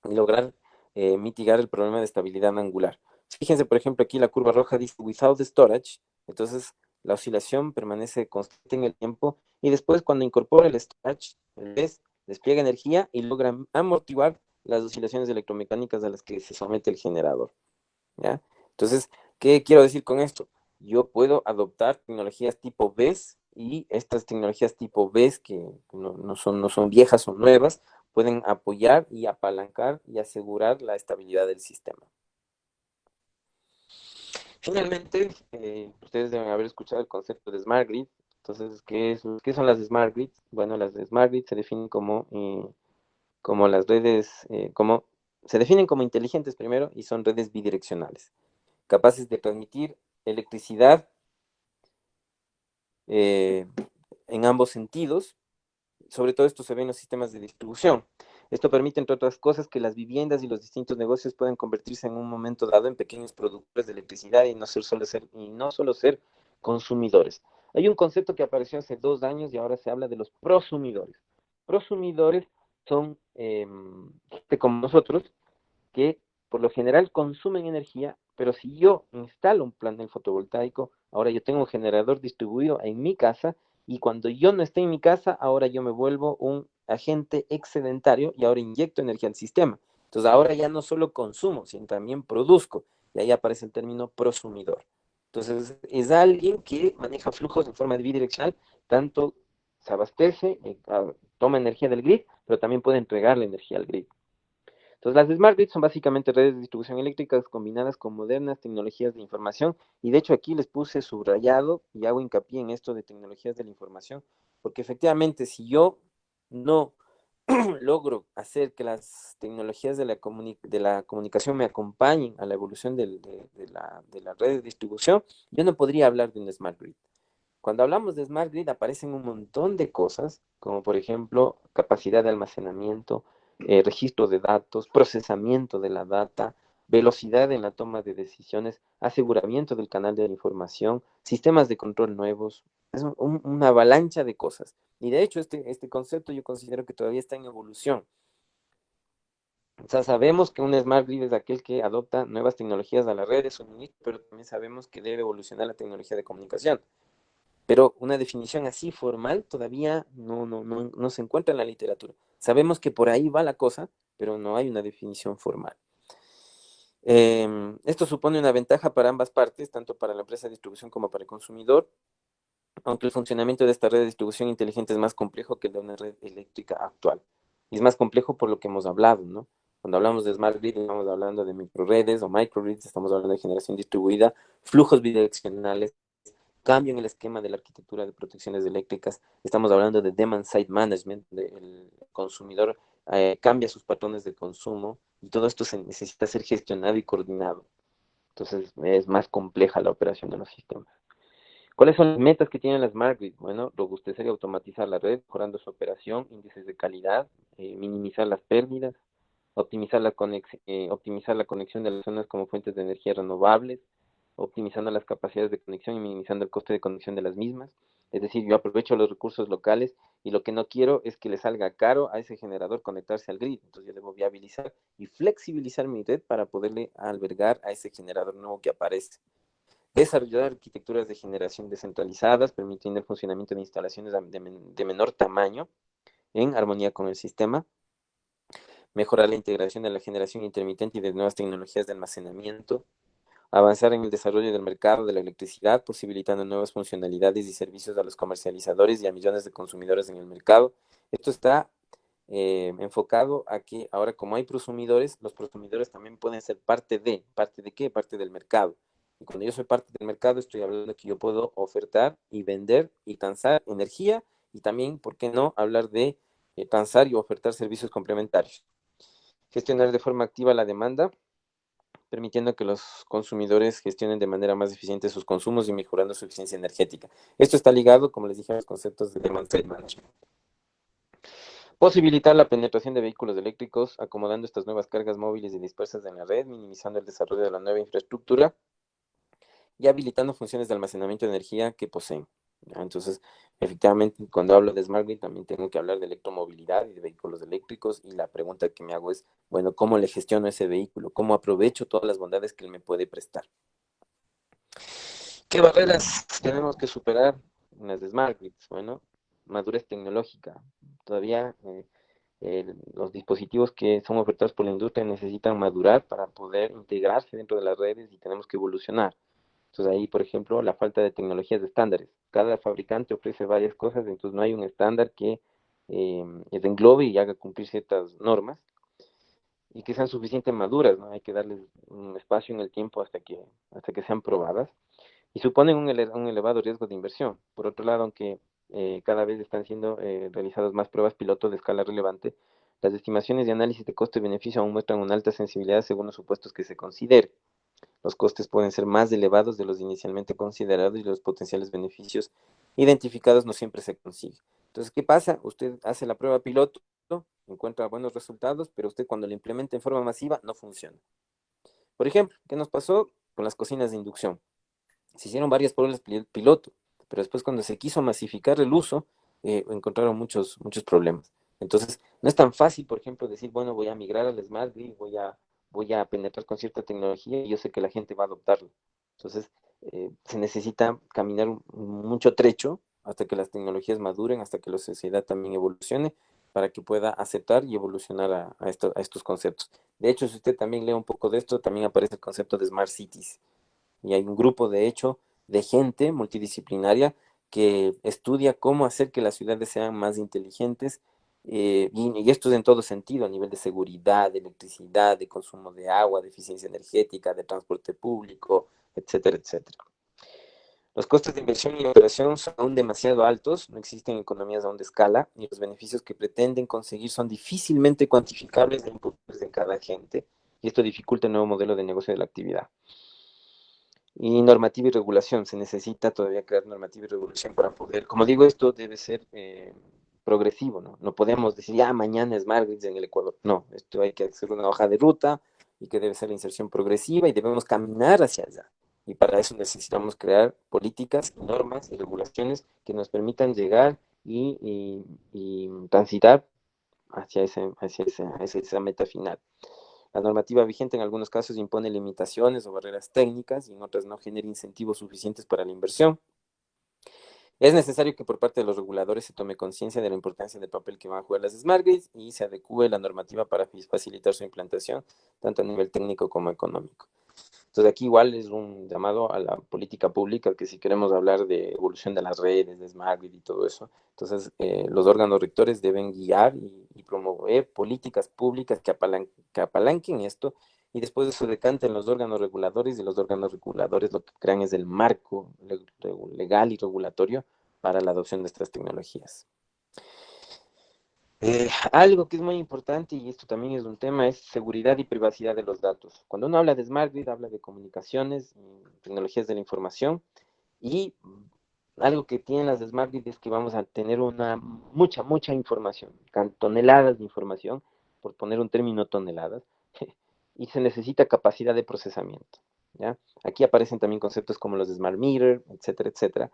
[SPEAKER 1] y lograr mitigar el problema de estabilidad angular. Fíjense, por ejemplo, aquí la curva roja dice without storage, entonces la oscilación permanece constante en el tiempo y después cuando incorpora el storage, el BESS despliega energía y logra amortiguar las oscilaciones electromecánicas a las que se somete el generador. ¿Ya? Entonces, ¿qué quiero decir con esto? Yo puedo adoptar tecnologías tipo BESS y estas tecnologías tipo BESS, que no son viejas, son nuevas, pueden apoyar y apalancar y asegurar la estabilidad del sistema. Finalmente, ustedes deben haber escuchado el concepto de Smart Grid. Entonces, ¿qué son las Smart Grids? Bueno, las Smart Grids se definen como las redes, se definen como inteligentes primero y son redes bidireccionales, capaces de transmitir electricidad eh, en ambos sentidos. Sobre todo esto se ve en los sistemas de distribución. Esto permite, entre otras cosas, que las viviendas y los distintos negocios puedan convertirse en un momento dado en pequeños productores de electricidad y no solo ser consumidores. Hay un concepto que apareció hace 2 años y ahora se habla de los prosumidores. Prosumidores son gente como nosotros que por lo general consumen energía, pero si yo instalo un panel fotovoltaico, ahora yo tengo un generador distribuido en mi casa y cuando yo no esté en mi casa, ahora yo me vuelvo un agente excedentario y ahora inyecto energía al sistema. Entonces ahora ya no solo consumo, sino también produzco. Y ahí aparece el término prosumidor. Entonces es alguien que maneja flujos en forma bidireccional, tanto se abastece, toma energía del grid, pero también puede entregarle energía al grid. Entonces, las Smart Grids son básicamente redes de distribución eléctrica combinadas con modernas tecnologías de información. Y de hecho aquí les puse subrayado y hago hincapié en esto de tecnologías de la información, porque efectivamente si yo no logro hacer que las tecnologías de la comunicación me acompañen a la evolución de la red de distribución, yo no podría hablar de un Smart Grid. Cuando hablamos de Smart Grid aparecen un montón de cosas, como por ejemplo capacidad de almacenamiento, registro de datos, procesamiento de la data, velocidad en la toma de decisiones, aseguramiento del canal de la información, sistemas de control nuevos. Es una avalancha de cosas. Y de hecho este concepto yo considero que todavía está en evolución. O sea, sabemos que un Smart Grid es aquel que adopta nuevas tecnologías a la red de suministro, pero también sabemos que debe evolucionar la tecnología de comunicación. Pero una definición así formal todavía no se encuentra en la literatura. Sabemos que por ahí va la cosa, pero no hay una definición formal. Esto supone una ventaja para ambas partes, tanto para la empresa de distribución como para el consumidor, aunque el funcionamiento de esta red de distribución inteligente es más complejo que el de una red eléctrica actual. Y es más complejo por lo que hemos hablado, ¿no? Cuando hablamos de Smart Grid, estamos hablando de microgrids o microgrids, estamos hablando de generación distribuida, flujos bidireccionales, cambio en el esquema de la arquitectura de protecciones eléctricas. Estamos hablando de demand side management, el consumidor cambia sus patrones de consumo y todo esto se necesita ser gestionado y coordinado. Entonces es más compleja la operación de los sistemas. ¿Cuáles son las metas que tienen las Smart Grid? Bueno, robustecer y automatizar la red, mejorando su operación, índices de calidad, minimizar las pérdidas, optimizar la conexión de las zonas como fuentes de energía renovables, optimizando las capacidades de conexión y minimizando el coste de conexión de las mismas, mejorar la eficiencia y la eficiencia energética, optimizar la Es decir, yo aprovecho los recursos locales y lo que no quiero es que le salga caro a ese generador conectarse al grid. Entonces yo debo viabilizar y flexibilizar mi red para poderle albergar a ese generador nuevo que aparece. Desarrollar arquitecturas de generación descentralizadas, permitiendo el funcionamiento de instalaciones de menor tamaño en armonía con el sistema. Mejorar la integración de la generación intermitente y de nuevas tecnologías de almacenamiento. Avanzar en el desarrollo del mercado de la electricidad, posibilitando nuevas funcionalidades y servicios a los comercializadores y a millones de consumidores en el mercado. Esto está enfocado a que ahora como hay prosumidores, los prosumidores también pueden ser ¿parte de qué? Parte del mercado. Y cuando yo soy parte del mercado, estoy hablando de que yo puedo ofertar y vender y transar energía y también, ¿por qué no?, hablar de transar y ofertar servicios complementarios. Gestionar de forma activa la demanda, permitiendo que los consumidores gestionen de manera más eficiente sus consumos y mejorando su eficiencia energética. Esto está ligado, como les dije, a los conceptos de demand side management. Posibilitar la penetración de vehículos eléctricos, acomodando estas nuevas cargas móviles y dispersas en la red, minimizando el desarrollo de la nueva infraestructura y habilitando funciones de almacenamiento de energía que poseen. Entonces, efectivamente, cuando hablo de Smart Grid también tengo que hablar de electromovilidad y de vehículos eléctricos, y la pregunta que me hago es, bueno, ¿cómo le gestiono ese vehículo? ¿Cómo aprovecho todas las bondades que él me puede prestar? ¿Qué barreras tenemos que superar en las de Smart Grids? Bueno, madurez tecnológica. Todavía los dispositivos que son ofertados por la industria necesitan madurar para poder integrarse dentro de las redes y tenemos que evolucionar. Entonces ahí, por ejemplo, la falta de tecnologías de estándares. Cada fabricante ofrece varias cosas, entonces no hay un estándar que englobe y haga cumplir ciertas normas y que sean suficientemente maduras, ¿no? Hay que darles un espacio en el tiempo hasta que sean probadas y suponen un elevado riesgo de inversión. Por otro lado, aunque cada vez están siendo realizadas más pruebas piloto de escala relevante, las estimaciones de análisis de costo y beneficio aún muestran una alta sensibilidad según los supuestos que se consideren. Los costes pueden ser más elevados de los inicialmente considerados y los potenciales beneficios identificados no siempre se consiguen. Entonces, ¿qué pasa? Usted hace la prueba piloto, encuentra buenos resultados, pero usted cuando lo implementa en forma masiva no funciona. Por ejemplo, ¿qué nos pasó con las cocinas de inducción? Se hicieron varias pruebas piloto, pero después cuando se quiso masificar el uso, encontraron muchos problemas. Entonces, no es tan fácil, por ejemplo, decir, bueno, voy a migrar al Smart Grid, voy a penetrar con cierta tecnología y yo sé que la gente va a adoptarlo. Entonces, se necesita caminar mucho trecho hasta que las tecnologías maduren, hasta que la sociedad también evolucione, para que pueda aceptar y evolucionar a estos conceptos. De hecho, si usted también lee un poco de esto, también aparece el concepto de Smart Cities. Y hay un grupo, de hecho, de gente multidisciplinaria que estudia cómo hacer que las ciudades sean más inteligentes, y esto es en todo sentido, a nivel de seguridad, de electricidad, de consumo de agua, de eficiencia energética, de transporte público, etcétera, etcétera. Los costes de inversión y operación son aún demasiado altos, no existen economías aún de escala, y los beneficios que pretenden conseguir son difícilmente cuantificables e imputables de cada agente, y esto dificulta el nuevo modelo de negocio de la actividad. Y normativa y regulación, se necesita todavía crear normativa y regulación para poder, como digo, esto debe ser progresivo, ¿no? No podemos decir, ya mañana es Smart Grids en el Ecuador. No, esto hay que hacer una hoja de ruta y que debe ser la inserción progresiva y debemos caminar hacia allá. Y para eso necesitamos crear políticas, normas y regulaciones que nos permitan llegar y transitar hacia esa meta final. La normativa vigente en algunos casos impone limitaciones o barreras técnicas y en otras no genera incentivos suficientes para la inversión. Es necesario que por parte de los reguladores se tome conciencia de la importancia del papel que van a jugar las Smart Grids y se adecue la normativa para facilitar su implantación, tanto a nivel técnico como económico. Entonces aquí igual es un llamado a la política pública, que si queremos hablar de evolución de las redes, de Smart Grid y todo eso, entonces los órganos rectores deben guiar y promover políticas públicas que apalanquen esto, y después de eso decanten los órganos reguladores, y los órganos reguladores lo que crean es el marco legal y regulatorio para la adopción de estas tecnologías. Algo que es muy importante, y esto también es un tema, es seguridad y privacidad de los datos. Cuando uno habla de Smart Grid, habla de comunicaciones, tecnologías de la información, y algo que tienen las Smart Grid es que vamos a tener mucha información, toneladas de información, por poner un término, toneladas, y se necesita capacidad de procesamiento, ¿ya? Aquí aparecen también conceptos como los de Smart Meter, etcétera, etcétera,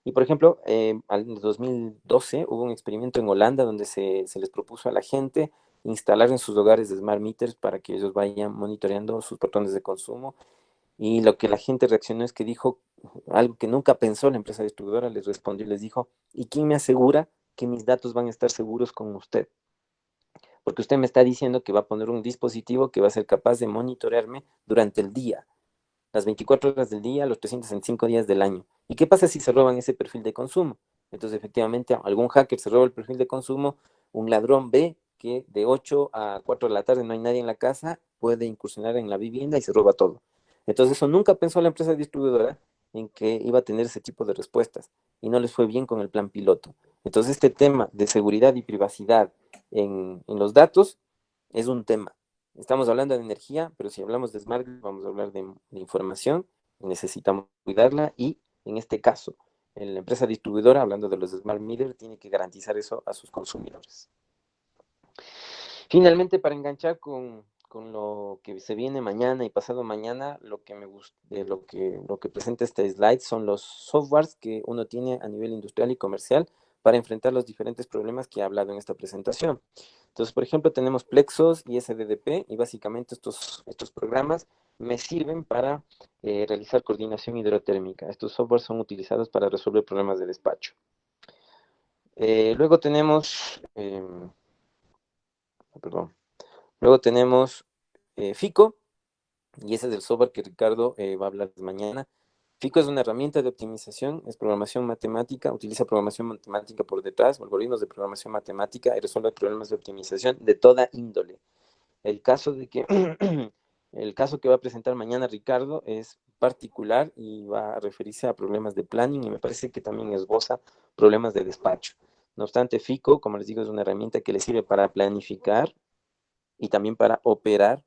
[SPEAKER 1] Y por ejemplo, en 2012 hubo un experimento en Holanda donde se les propuso a la gente instalar en sus hogares smart meters para que ellos vayan monitoreando sus patrones de consumo. Y lo que la gente reaccionó es que dijo algo que nunca pensó la empresa distribuidora, les respondió y les dijo, ¿y quién me asegura que mis datos van a estar seguros con usted? Porque usted me está diciendo que va a poner un dispositivo que va a ser capaz de monitorearme durante el día, las 24 horas del día, los 365 días del año. ¿Y qué pasa si se roban ese perfil de consumo? Entonces, efectivamente, algún hacker se roba el perfil de consumo, un ladrón ve que de 8 a 4 de la tarde no hay nadie en la casa, puede incursionar en la vivienda y se roba todo. Entonces, eso nunca pensó la empresa distribuidora en que iba a tener ese tipo de respuestas y no les fue bien con el plan piloto. Entonces, este tema de seguridad y privacidad en los datos es un tema. Estamos hablando de energía, pero si hablamos de smart grid, vamos a hablar de información, necesitamos cuidarla y en este caso, en la empresa distribuidora, hablando de los smart meters, tiene que garantizar eso a sus consumidores. Finalmente, para enganchar con lo que se viene mañana y pasado mañana, lo que me gusta, lo que presenta este slide son los softwares que uno tiene a nivel industrial y comercial para enfrentar los diferentes problemas que he hablado en esta presentación. Entonces, por ejemplo, tenemos Plexos y SDDP y básicamente estos programas me sirven para realizar coordinación hidrotérmica. Estos softwares son utilizados para resolver problemas de despacho. Luego tenemos, perdón, luego tenemos FICO, y ese es el software que Ricardo va a hablar mañana. FICO es una herramienta de optimización, es programación matemática, utiliza programación matemática por detrás, algoritmos de programación matemática y resuelve problemas de optimización de toda índole. El caso el caso que va a presentar mañana Ricardo es particular y va a referirse a problemas de planning y me parece que también esboza problemas de despacho. No obstante, FICO, como les digo, es una herramienta que le sirve para planificar y también para operar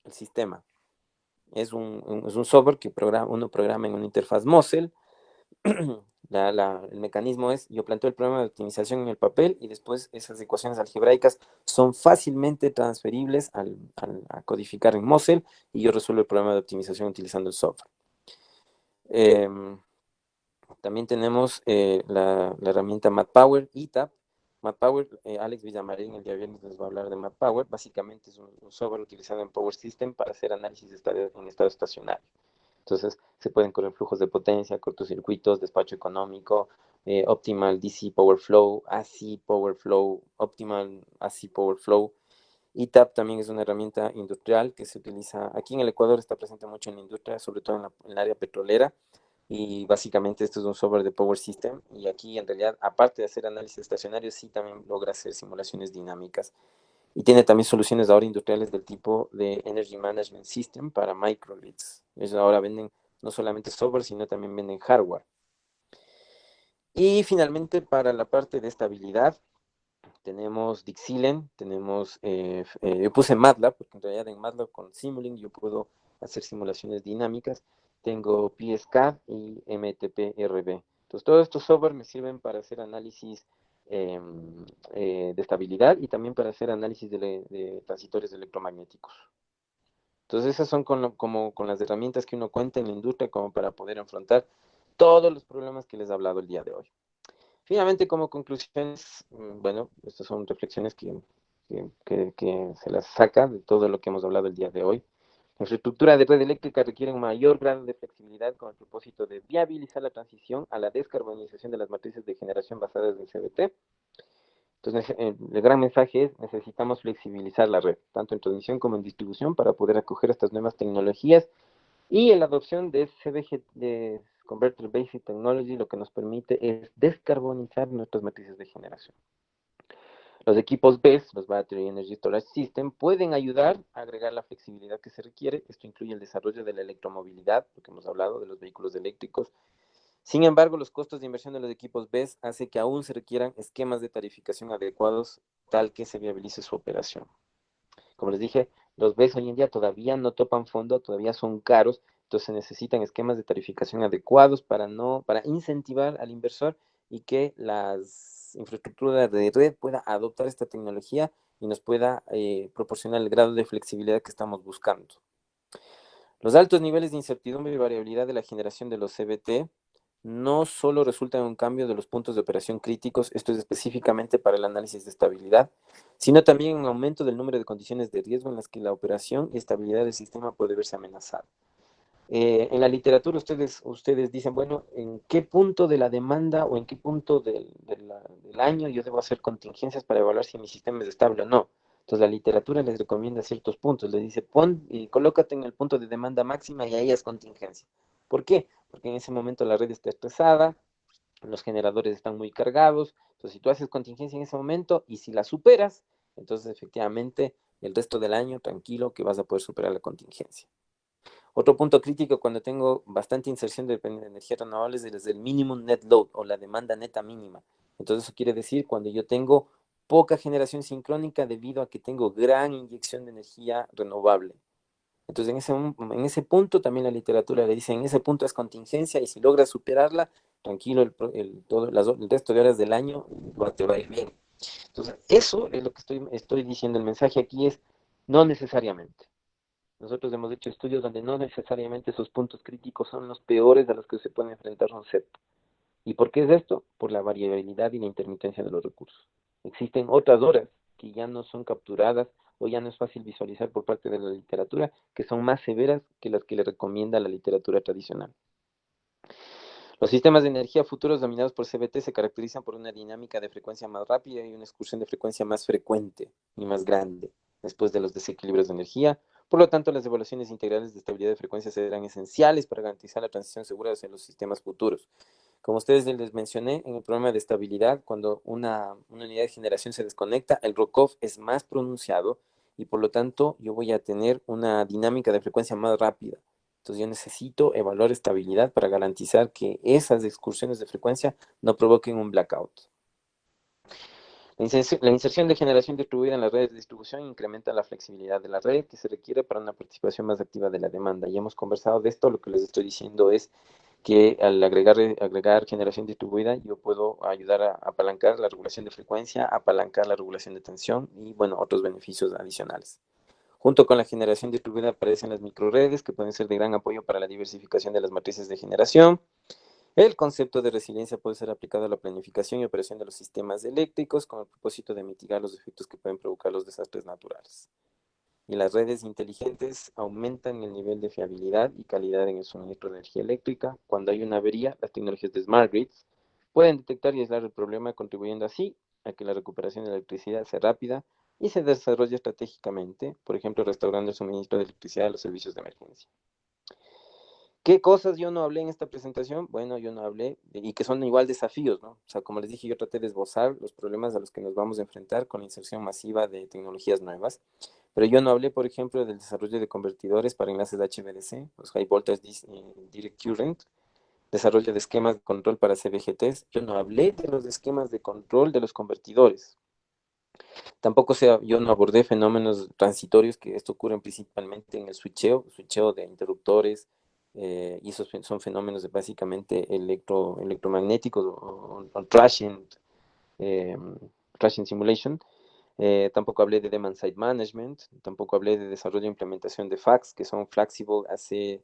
[SPEAKER 1] el sistema. Es un software que uno programa en una interfaz Mosel. El mecanismo es, yo planteo el problema de optimización en el papel y después esas ecuaciones algebraicas son fácilmente transferibles a codificar en Mosel y yo resuelvo el problema de optimización utilizando el software. También tenemos la herramienta MatPower, ETAP. MatPower, Alex Villamarín el día viernes les va a hablar de MatPower. Básicamente es un software utilizado en Power System para hacer análisis en estado estacionario. Entonces, se pueden correr flujos de potencia, cortocircuitos, despacho económico, Optimal DC Power Flow, AC Power Flow, Optimal AC Power Flow. ETAP también es una herramienta industrial que se utiliza aquí en el Ecuador, está presente mucho en la industria, sobre todo en el área petrolera. Y básicamente esto es un software de Power System. Y aquí en realidad, aparte de hacer análisis estacionario, sí también logra hacer simulaciones dinámicas. Y tiene también soluciones ahora industriales del tipo de Energy Management System para microgrids. Ellos ahora venden no solamente software, sino también venden hardware. Y finalmente, para la parte de estabilidad, tenemos Dixilen, tenemos, yo puse MATLAB, porque en realidad en MATLAB con Simulink yo puedo hacer simulaciones dinámicas. Tengo PSCAD y MTP-RB. Entonces, todos estos software me sirven para hacer análisis de estabilidad y también para hacer análisis de transitorios electromagnéticos. Entonces, esas son como con las herramientas que uno cuenta en la industria como para poder afrontar todos los problemas que les he hablado el día de hoy. Finalmente, como conclusiones, bueno, estas son reflexiones que se las saca de todo lo que hemos hablado el día de hoy. La infraestructura de red eléctrica requiere un mayor grado de flexibilidad con el propósito de viabilizar la transición a la descarbonización de las matrices de generación basadas en CBT. Entonces, el gran mensaje es, necesitamos flexibilizar la red, tanto en transmisión como en distribución, para poder acoger estas nuevas tecnologías y la adopción de CBG, de Converter Basic Technology, lo que nos permite es descarbonizar nuestras matrices de generación. Los equipos BESS, los Battery Energy Storage System, pueden ayudar a agregar la flexibilidad que se requiere. Esto incluye el desarrollo de la electromovilidad, lo que hemos hablado de los vehículos eléctricos. Sin embargo, los costos de inversión de los equipos BESS hace que aún se requieran esquemas de tarificación adecuados tal que se viabilice su operación. Como les dije, los BESS hoy en día todavía no topan fondo, todavía son caros, entonces se necesitan esquemas de tarificación adecuados para incentivar al inversor y que las infraestructuras de red pueda adoptar esta tecnología y nos pueda proporcionar el grado de flexibilidad que estamos buscando. Los altos niveles de incertidumbre y variabilidad de la generación de los CBT no solo resulta en un cambio de los puntos de operación críticos, esto es específicamente para el análisis de estabilidad, sino también en un aumento del número de condiciones de riesgo en las que la operación y estabilidad del sistema puede verse amenazada. En la literatura ustedes dicen, bueno, ¿en qué punto de la demanda o en qué punto del año yo debo hacer contingencias para evaluar si mi sistema es estable o no? Entonces la literatura les recomienda ciertos puntos, les dice, pon y colócate en el punto de demanda máxima y ahí es contingencia. ¿Por qué? Porque en ese momento la red está estresada, los generadores están muy cargados, entonces si tú haces contingencia en ese momento y si la superas, entonces efectivamente el resto del año tranquilo que vas a poder superar la contingencia. Otro punto crítico cuando tengo bastante inserción de energías renovables es el minimum net load o la demanda neta mínima. Entonces eso quiere decir cuando yo tengo poca generación sincrónica debido a que tengo gran inyección de energía renovable. Entonces en ese punto también la literatura le dice, en ese punto es contingencia y si logras superarla, tranquilo, el resto de horas del año te va a ir bien. Entonces eso es lo que estoy diciendo, el mensaje aquí es no necesariamente. Nosotros hemos hecho estudios donde no necesariamente esos puntos críticos son los peores a los que se puede enfrentar un CEP. ¿Y por qué es esto? Por la variabilidad y la intermitencia de los recursos. Existen otras horas que ya no son capturadas o ya no es fácil visualizar por parte de la literatura, que son más severas que las que le recomienda la literatura tradicional. Los sistemas de energía futuros dominados por CBT se caracterizan por una dinámica de frecuencia más rápida y una excursión de frecuencia más frecuente y más grande después de los desequilibrios de energía. Por lo tanto, las evaluaciones integrales de estabilidad de frecuencia serán esenciales para garantizar la transición segura hacia los sistemas futuros. Como ustedes les mencioné, en el problema de estabilidad, cuando una unidad de generación se desconecta, el rock-off es más pronunciado y por lo tanto yo voy a tener una dinámica de frecuencia más rápida. Entonces yo necesito evaluar estabilidad para garantizar que esas excursiones de frecuencia no provoquen un blackout. La inserción de generación distribuida en las redes de distribución incrementa la flexibilidad de la red que se requiere para una participación más activa de la demanda. Ya hemos conversado de esto, lo que les estoy diciendo es que al agregar generación distribuida yo puedo ayudar a apalancar la regulación de frecuencia, apalancar la regulación de tensión y bueno, otros beneficios adicionales. Junto con la generación distribuida aparecen las microredes que pueden ser de gran apoyo para la diversificación de las matrices de generación. El concepto de resiliencia puede ser aplicado a la planificación y operación de los sistemas eléctricos con el propósito de mitigar los efectos que pueden provocar los desastres naturales. Y las redes inteligentes aumentan el nivel de fiabilidad y calidad en el suministro de energía eléctrica. Cuando hay una avería, las tecnologías de Smart Grids pueden detectar y aislar el problema, contribuyendo así a que la recuperación de la electricidad sea rápida y se desarrolle estratégicamente, por ejemplo, restaurando el suministro de electricidad a los servicios de emergencia. ¿Qué cosas yo no hablé en esta presentación? Bueno, yo no hablé, y que son igual desafíos, ¿no? O sea, como les dije, yo traté de esbozar los problemas a los que nos vamos a enfrentar con la inserción masiva de tecnologías nuevas, pero yo no hablé, por ejemplo, del desarrollo de convertidores para enlaces de HVDC, los High Voltage Direct Current, desarrollo de esquemas de control para CVGTs. Yo no hablé de los esquemas de control de los convertidores. Tampoco yo no abordé fenómenos transitorios, que esto ocurre principalmente en el switcheo de interruptores, y esos son fenómenos de básicamente electromagnéticos o trashing simulation. Tampoco hablé de demand side management, tampoco hablé de desarrollo e implementación de FACS, que son Flexible AC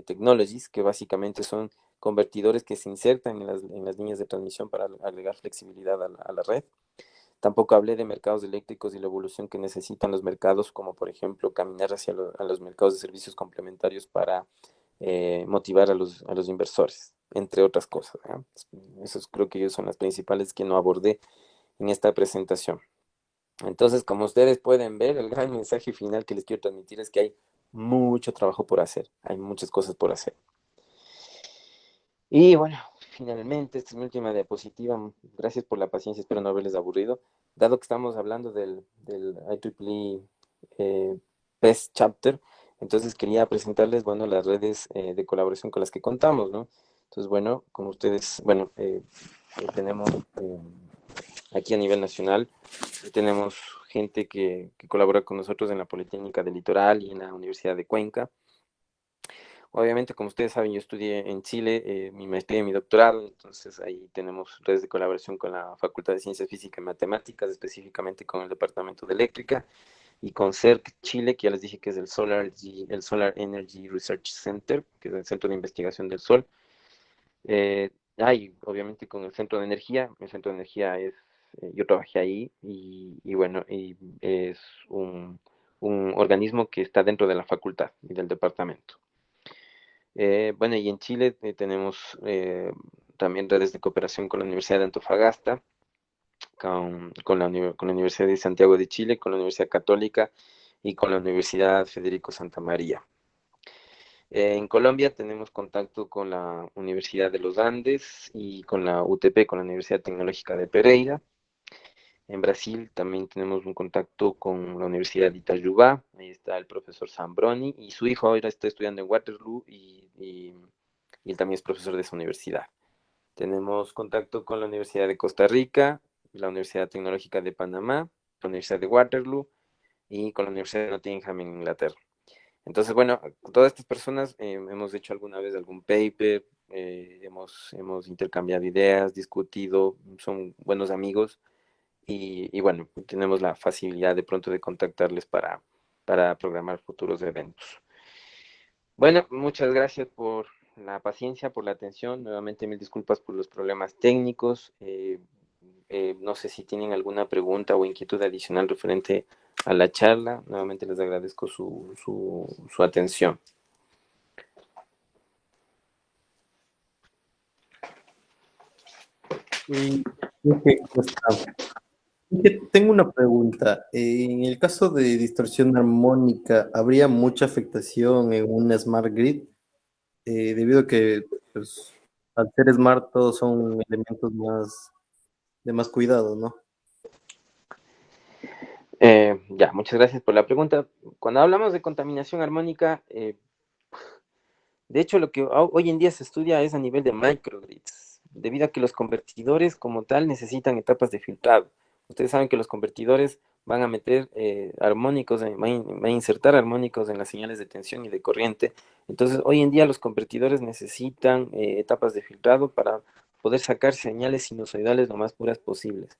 [SPEAKER 1] Technologies, que básicamente son convertidores que se insertan en las líneas de transmisión para agregar flexibilidad a la red. Tampoco hablé de mercados eléctricos y la evolución que necesitan los mercados, como por ejemplo caminar hacia a los mercados de servicios complementarios para motivar a los inversores, entre otras cosas, ¿eh? Esos creo que son las principales que no abordé en esta presentación. Entonces, como ustedes pueden ver, el gran mensaje final que les quiero transmitir es que hay mucho trabajo por hacer, hay muchas cosas por hacer. Y bueno, finalmente, esta es mi última diapositiva. Gracias por la paciencia, espero no haberles aburrido. Dado que estamos hablando del IEEE PES Chapter, entonces quería presentarles, bueno, las redes de colaboración con las que contamos, ¿no? Entonces, bueno, como ustedes, bueno, tenemos aquí a nivel nacional, tenemos gente que colabora con nosotros en la Politécnica del Litoral y en la Universidad de Cuenca. Obviamente, como ustedes saben, yo estudié en Chile mi maestría y mi doctorado, entonces ahí tenemos redes de colaboración con la Facultad de Ciencias Físicas y Matemáticas, específicamente con el Departamento de Eléctrica, y con CERC Chile, que ya les dije que es el Solar Energy Research Center, que es el Centro de Investigación del Sol. Eh, Hay, obviamente, con el centro de energía. El centro de energía es, yo trabajé ahí y bueno, y es un organismo que está dentro de la facultad y del departamento. Bueno, y en Chile tenemos también redes de cooperación con la Universidad de Antofagasta, con la Universidad de Santiago de Chile, con la Universidad Católica y con la Universidad Federico Santa María. En Colombia tenemos contacto con la Universidad de los Andes y con la UTP, con la Universidad Tecnológica de Pereira. En Brasil también tenemos un contacto con la Universidad de Itajubá, ahí está el profesor Zambroni, y su hijo ahora está estudiando en Waterloo y él también es profesor de esa universidad. Tenemos contacto con la Universidad de Costa Rica, la Universidad Tecnológica de Panamá, la Universidad de Waterloo y con la Universidad de Nottingham en Inglaterra. Entonces, bueno, todas estas personas hemos hecho alguna vez algún paper, hemos intercambiado ideas, discutido, son buenos amigos y bueno, tenemos la facilidad de pronto de contactarles para programar futuros eventos. Bueno, muchas gracias por la paciencia, por la atención. Nuevamente, mil disculpas por los problemas técnicos. No sé si tienen alguna pregunta o inquietud adicional referente a la charla. Nuevamente les agradezco su atención.
[SPEAKER 2] Y Inge, tengo una pregunta. En el caso de distorsión armónica, ¿habría mucha afectación en un smart grid? Debido a que, pues, al ser smart, todos son elementos de más cuidado, ¿no?
[SPEAKER 1] Ya, muchas gracias por la pregunta. Cuando hablamos de contaminación armónica, de hecho, lo que hoy en día se estudia es a nivel de microgrids, debido a que los convertidores como tal necesitan etapas de filtrado. Ustedes saben que los convertidores van a meter armónicos, van a insertar armónicos en las señales de tensión y de corriente. Entonces, hoy en día los convertidores necesitan etapas de filtrado para poder sacar señales sinusoidales lo más puras posibles.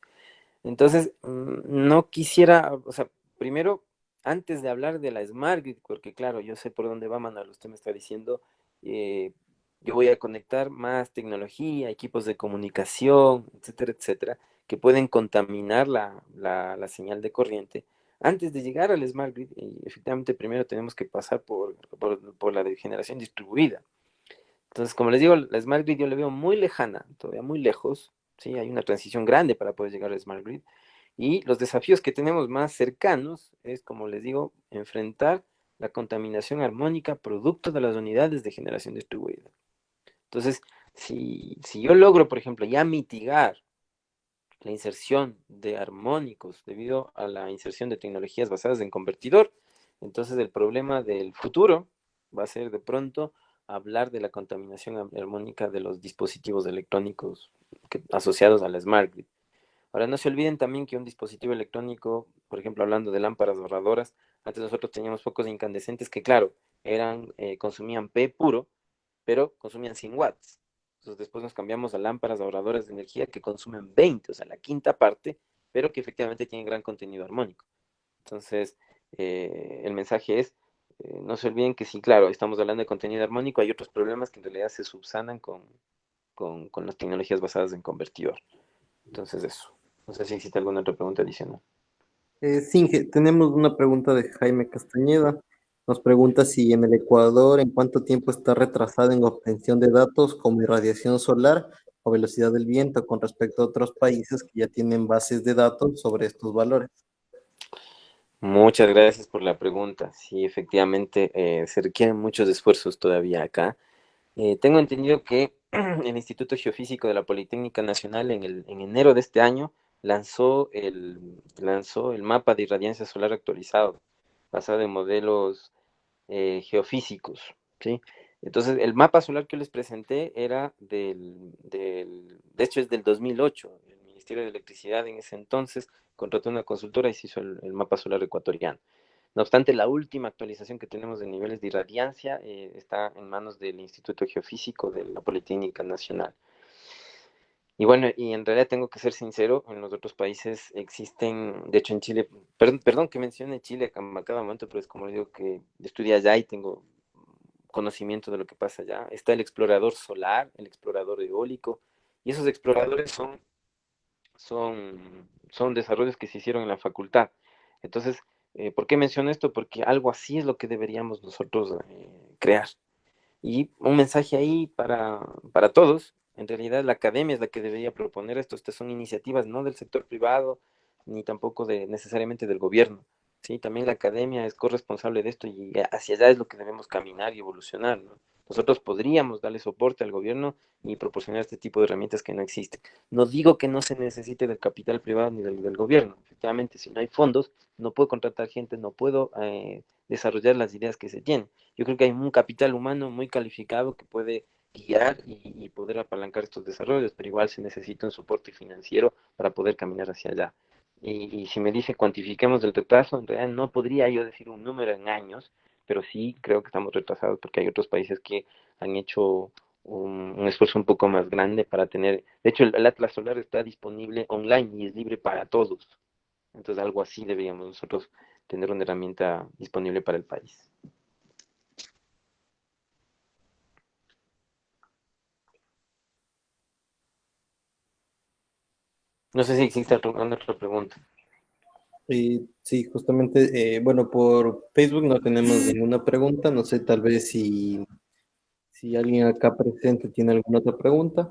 [SPEAKER 1] Entonces, no quisiera, o sea, primero, antes de hablar de la Smart Grid, porque claro, yo sé por dónde va Manuel, usted me está diciendo, eh, yo voy a conectar más tecnología, equipos de comunicación, etcétera, etcétera, que pueden contaminar la señal de corriente. Antes de llegar al Smart Grid, efectivamente, primero tenemos que pasar por la de generación distribuida. Entonces, como les digo, la Smart Grid yo la veo muy lejana, todavía muy lejos, ¿sí? Hay una transición grande para poder llegar a la Smart Grid. Y los desafíos que tenemos más cercanos es, como les digo, enfrentar la contaminación armónica producto de las unidades de generación distribuida. Entonces, si yo logro, por ejemplo, ya mitigar la inserción de armónicos debido a la inserción de tecnologías basadas en convertidor, entonces el problema del futuro va a ser de pronto hablar de la contaminación armónica de los dispositivos electrónicos asociados a la Smart Grid. Ahora, no se olviden también que un dispositivo electrónico, por ejemplo, hablando de lámparas ahorradoras, antes nosotros teníamos focos incandescentes que, claro, consumían P puro, pero consumían 100 watts. Entonces después nos cambiamos a lámparas ahorradoras de energía que consumen 20, o sea, la quinta parte, pero que efectivamente tienen gran contenido armónico. Entonces, el mensaje es, no se olviden que sí, claro, estamos hablando de contenido armónico, hay otros problemas que en realidad se subsanan con las tecnologías basadas en convertidor. Entonces, eso. No sé si existe alguna otra pregunta adicional.
[SPEAKER 2] Singe, tenemos una pregunta de Jaime Castañeda. Nos pregunta si en el Ecuador, ¿en cuánto tiempo está retrasado en obtención de datos como irradiación solar o velocidad del viento con respecto a otros países que ya tienen bases de datos sobre estos valores?
[SPEAKER 1] Muchas gracias por la pregunta. Sí, efectivamente, se requieren muchos esfuerzos todavía acá. Tengo entendido que el Instituto Geofísico de la Politécnica Nacional en enero de este año lanzó el mapa de irradiancia solar actualizado, basado en modelos geofísicos, ¿sí? Entonces, el mapa solar que les presenté era de hecho es del 2008. El Ministerio de Electricidad en ese entonces contrató una consultora y se hizo el mapa solar ecuatoriano. No obstante, la última actualización que tenemos de niveles de irradiancia está en manos del Instituto Geofísico de la Politécnica Nacional. Y bueno, y en realidad tengo que ser sincero, en los otros países existen, de hecho en Chile, perdón que mencione Chile a cada momento, pero es como digo que estudié allá y tengo conocimiento de lo que pasa allá. Está el explorador solar, el explorador eólico, y esos exploradores son desarrollos que se hicieron en la facultad. Entonces, ¿por qué menciono esto? Porque algo así es lo que deberíamos nosotros crear. Y un mensaje ahí para todos. En realidad, la academia es la que debería proponer esto. Estas son iniciativas no del sector privado, ni tampoco necesariamente del gobierno. Sí, también la academia es corresponsable de esto y hacia allá es lo que debemos caminar y evolucionar, ¿no? Nosotros podríamos darle soporte al gobierno y proporcionar este tipo de herramientas que no existen. No digo que no se necesite del capital privado ni del gobierno. Efectivamente, si no hay fondos, no puedo contratar gente, no puedo desarrollar las ideas que se tienen. Yo creo que hay un capital humano muy calificado que puede guiar y poder apalancar estos desarrollos, pero igual se necesita un soporte financiero para poder caminar hacia allá. Y si me dice cuantifiquemos el retraso, en realidad no podría yo decir un número en años, pero sí creo que estamos retrasados porque hay otros países que han hecho un esfuerzo un poco más grande para tener, de hecho el Atlas Solar está disponible online y es libre para todos, entonces algo así deberíamos nosotros tener una herramienta disponible para el país. No sé si existe alguna otra pregunta.
[SPEAKER 2] Sí, justamente, bueno, por Facebook no tenemos ninguna pregunta. No sé, tal vez si alguien acá presente tiene alguna otra pregunta.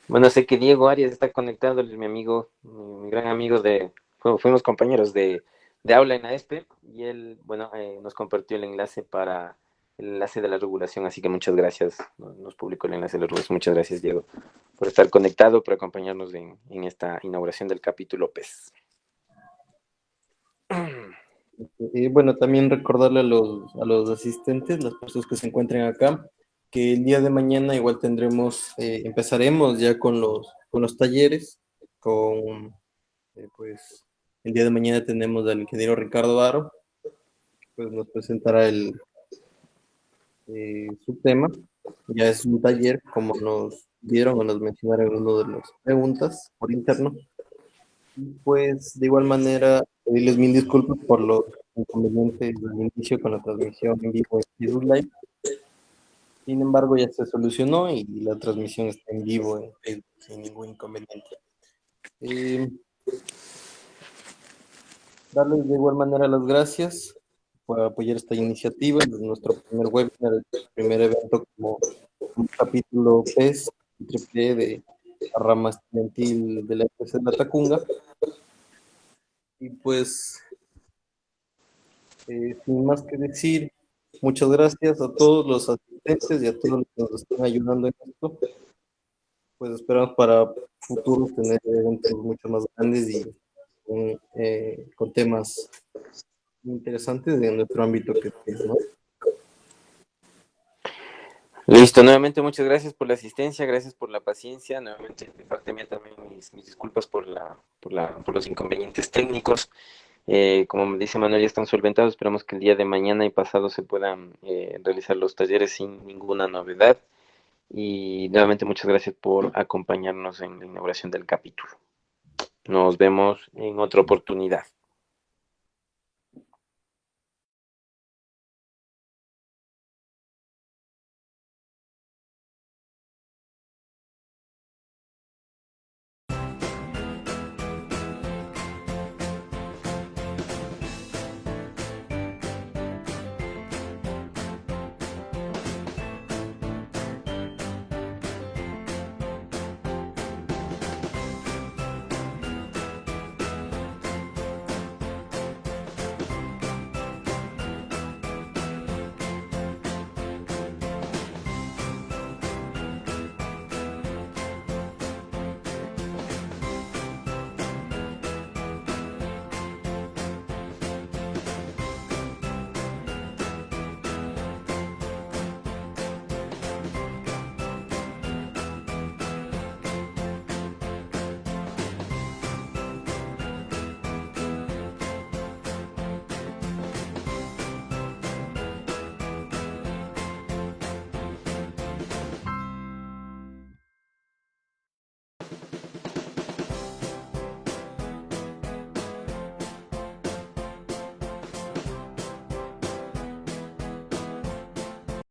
[SPEAKER 1] Bueno, sé que Diego Arias está conectado, él es mi amigo, mi gran amigo fuimos compañeros de aula en AESPE y él, bueno, nos compartió el enlace de la regulación, así que muchas gracias, nos publicó el enlace de la regulación, muchas gracias Diego por estar conectado, por acompañarnos en esta inauguración del capítulo PES.
[SPEAKER 2] Bueno, también recordarle a los asistentes, las personas que se encuentren acá, que el día de mañana igual empezaremos ya con los talleres, pues, el día de mañana tenemos al ingeniero Ricardo Aro, pues nos presentará su tema. Ya es un taller, como nos dieron o nos mencionaron en una de las preguntas por interno. Y pues de igual manera, pedirles mil disculpas por los inconvenientes del inicio con la transmisión en vivo en Facebook Live. Sin embargo, ya se solucionó y la transmisión está en vivo en Facebook sin ningún inconveniente. Darles de igual manera las gracias por apoyar esta iniciativa. Es nuestro primer webinar, el primer evento como un capítulo PES, triple de la rama estudiantil de la EPC de la Tacunga. Y pues, sin más que decir, muchas gracias a todos los asistentes y a todos los que nos están ayudando en esto. Pues esperamos para futuros tener eventos mucho más grandes y con temas interesantes de nuestro ámbito que es, ¿no?
[SPEAKER 1] Listo, nuevamente muchas gracias por la asistencia, gracias por la paciencia, nuevamente de parte mía también mis disculpas por los inconvenientes técnicos. Como me dice Manuel, ya están solventados, esperamos que el día de mañana y pasado se puedan realizar los talleres sin ninguna novedad. Y nuevamente muchas gracias por acompañarnos en la inauguración del capítulo. Nos vemos en otra oportunidad.